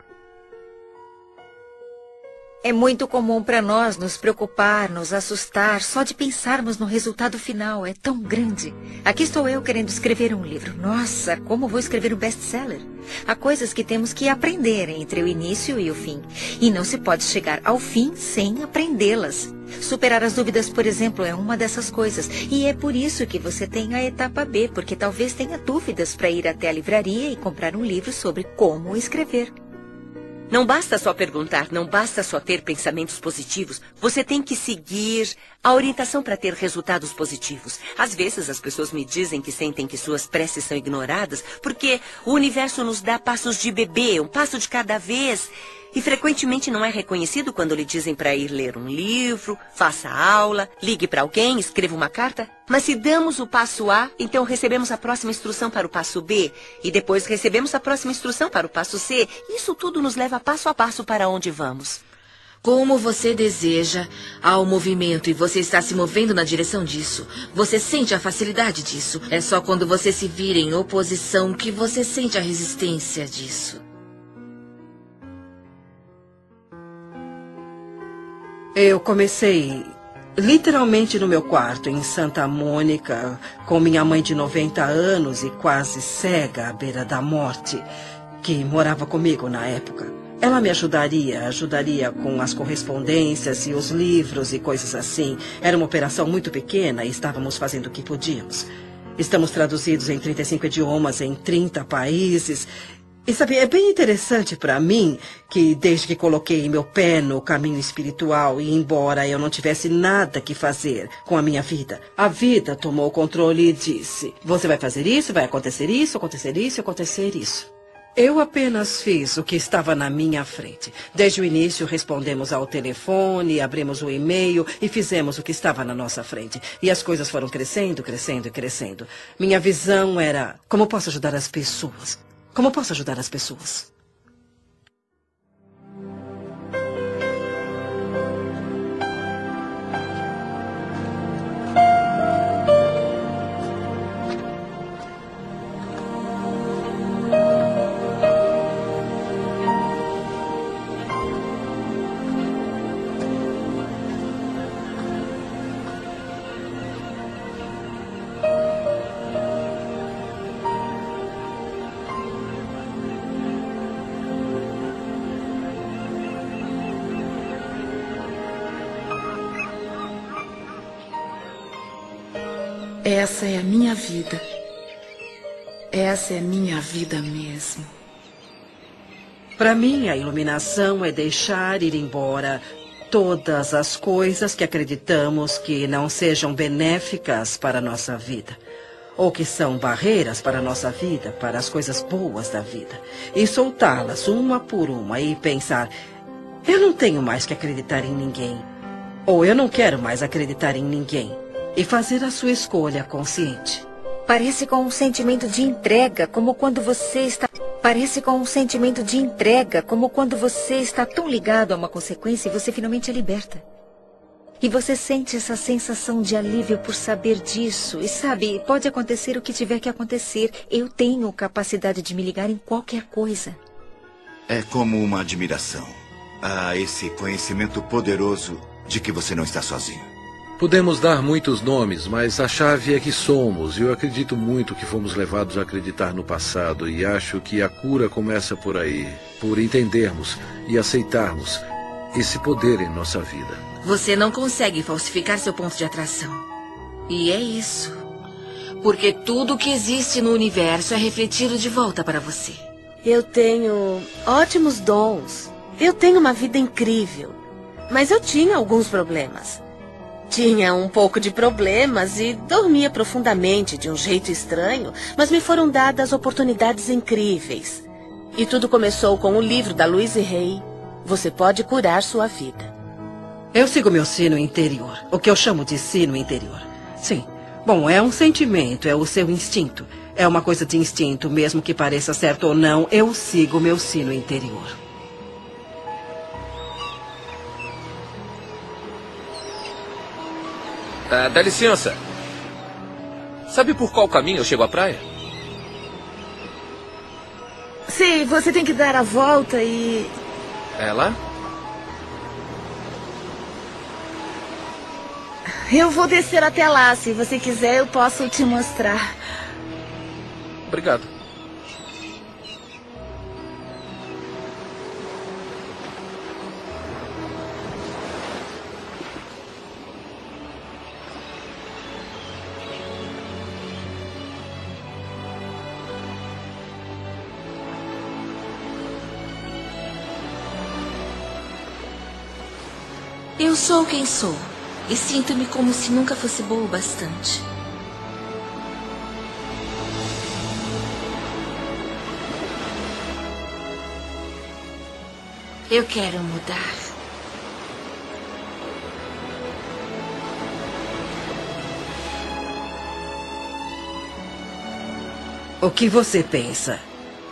É muito comum para nós nos preocupar, nos assustar, só de pensarmos no resultado final. É tão grande. Aqui estou eu querendo escrever um livro. Nossa, como vou escrever um best-seller? Há coisas que temos que aprender entre o início e o fim. E não se pode chegar ao fim sem aprendê-las. Superar as dúvidas, por exemplo, é uma dessas coisas. E é por isso que você tem a etapa B, porque talvez tenha dúvidas para ir até a livraria e comprar um livro sobre como escrever. Não basta só perguntar, não basta só ter pensamentos positivos. Você tem que seguir a orientação para ter resultados positivos. Às vezes as pessoas me dizem que sentem que suas preces são ignoradas porque o universo nos dá passos de bebê, um passo de cada vez. E frequentemente não é reconhecido quando lhe dizem para ir ler um livro, faça aula, ligue para alguém, escreva uma carta. Mas se damos o passo A, então recebemos a próxima instrução para o passo B. E depois recebemos a próxima instrução para o passo C. Isso tudo nos leva passo a passo para onde vamos. Como você deseja, há um movimento e você está se movendo na direção disso. Você sente a facilidade disso. É só quando você se vira em oposição que você sente a resistência disso. Eu comecei literalmente no meu quarto, em Santa Mônica, com minha mãe de 90 anos e quase cega à beira da morte, que morava comigo na época. Ela me ajudaria com as correspondências e os livros e coisas assim. Era uma operação muito pequena e estávamos fazendo o que podíamos. Estamos traduzidos em 35 idiomas, em 30 países. E sabe, é bem interessante para mim que desde que coloquei meu pé no caminho espiritual e embora eu não tivesse nada que fazer com a minha vida, a vida tomou o controle e disse: você vai fazer isso, vai acontecer isso, acontecer isso, acontecer isso. Eu apenas fiz o que estava na minha frente. Desde o início respondemos ao telefone, abrimos o e-mail e fizemos o que estava na nossa frente. E as coisas foram crescendo, crescendo e crescendo. Minha visão era: como posso ajudar as pessoas? Como posso ajudar as pessoas? Essa é a minha vida. Essa é minha vida mesmo. Para mim, a iluminação é deixar ir embora todas as coisas que acreditamos que não sejam benéficas para a nossa vida, ou que são barreiras para a nossa vida, para as coisas boas da vida, e soltá-las uma por uma e pensar: eu não tenho mais que acreditar em ninguém, ou eu não quero mais acreditar em ninguém. E fazer a sua escolha consciente. Parece com um sentimento de entrega, como quando você está... Parece com um sentimento de entrega, como quando você está tão ligado a uma consequência e você finalmente é liberta. E você sente essa sensação de alívio por saber disso. E sabe, pode acontecer o que tiver que acontecer. Eu tenho capacidade de me ligar em qualquer coisa. É como uma admiração a esse conhecimento poderoso de que você não está sozinho. Podemos dar muitos nomes, mas a chave é que somos. E eu acredito muito que fomos levados a acreditar no passado. E acho que a cura começa por aí. Por entendermos e aceitarmos esse poder em nossa vida. Você não consegue falsificar seu ponto de atração. E é isso. Porque tudo que existe no universo é refletido de volta para você. Eu tenho ótimos dons. Eu tenho uma vida incrível. Mas eu tinha alguns problemas. Tinha um pouco de problemas e dormia profundamente de um jeito estranho, mas me foram dadas oportunidades incríveis. E tudo começou com o livro da Louise Hay, Você Pode Curar Sua Vida. Eu sigo meu sino interior, o que eu chamo de sino interior. Sim. Bom, é um sentimento, é o seu instinto. É uma coisa de instinto, mesmo que pareça certo ou não, eu sigo meu sino interior. Dá licença. Sabe por qual caminho eu chego à praia? Sim, você tem que dar a volta e... É lá? Eu vou descer até lá. Se você quiser, eu posso te mostrar. Obrigado. Eu sou quem sou. E sinto-me como se nunca fosse boa o bastante. Eu quero mudar. O que você pensa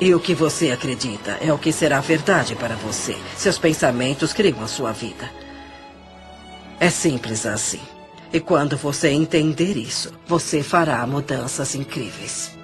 e o que você acredita é o que será verdade para você. Seus pensamentos criam a sua vida. É simples assim. E quando você entender isso, você fará mudanças incríveis.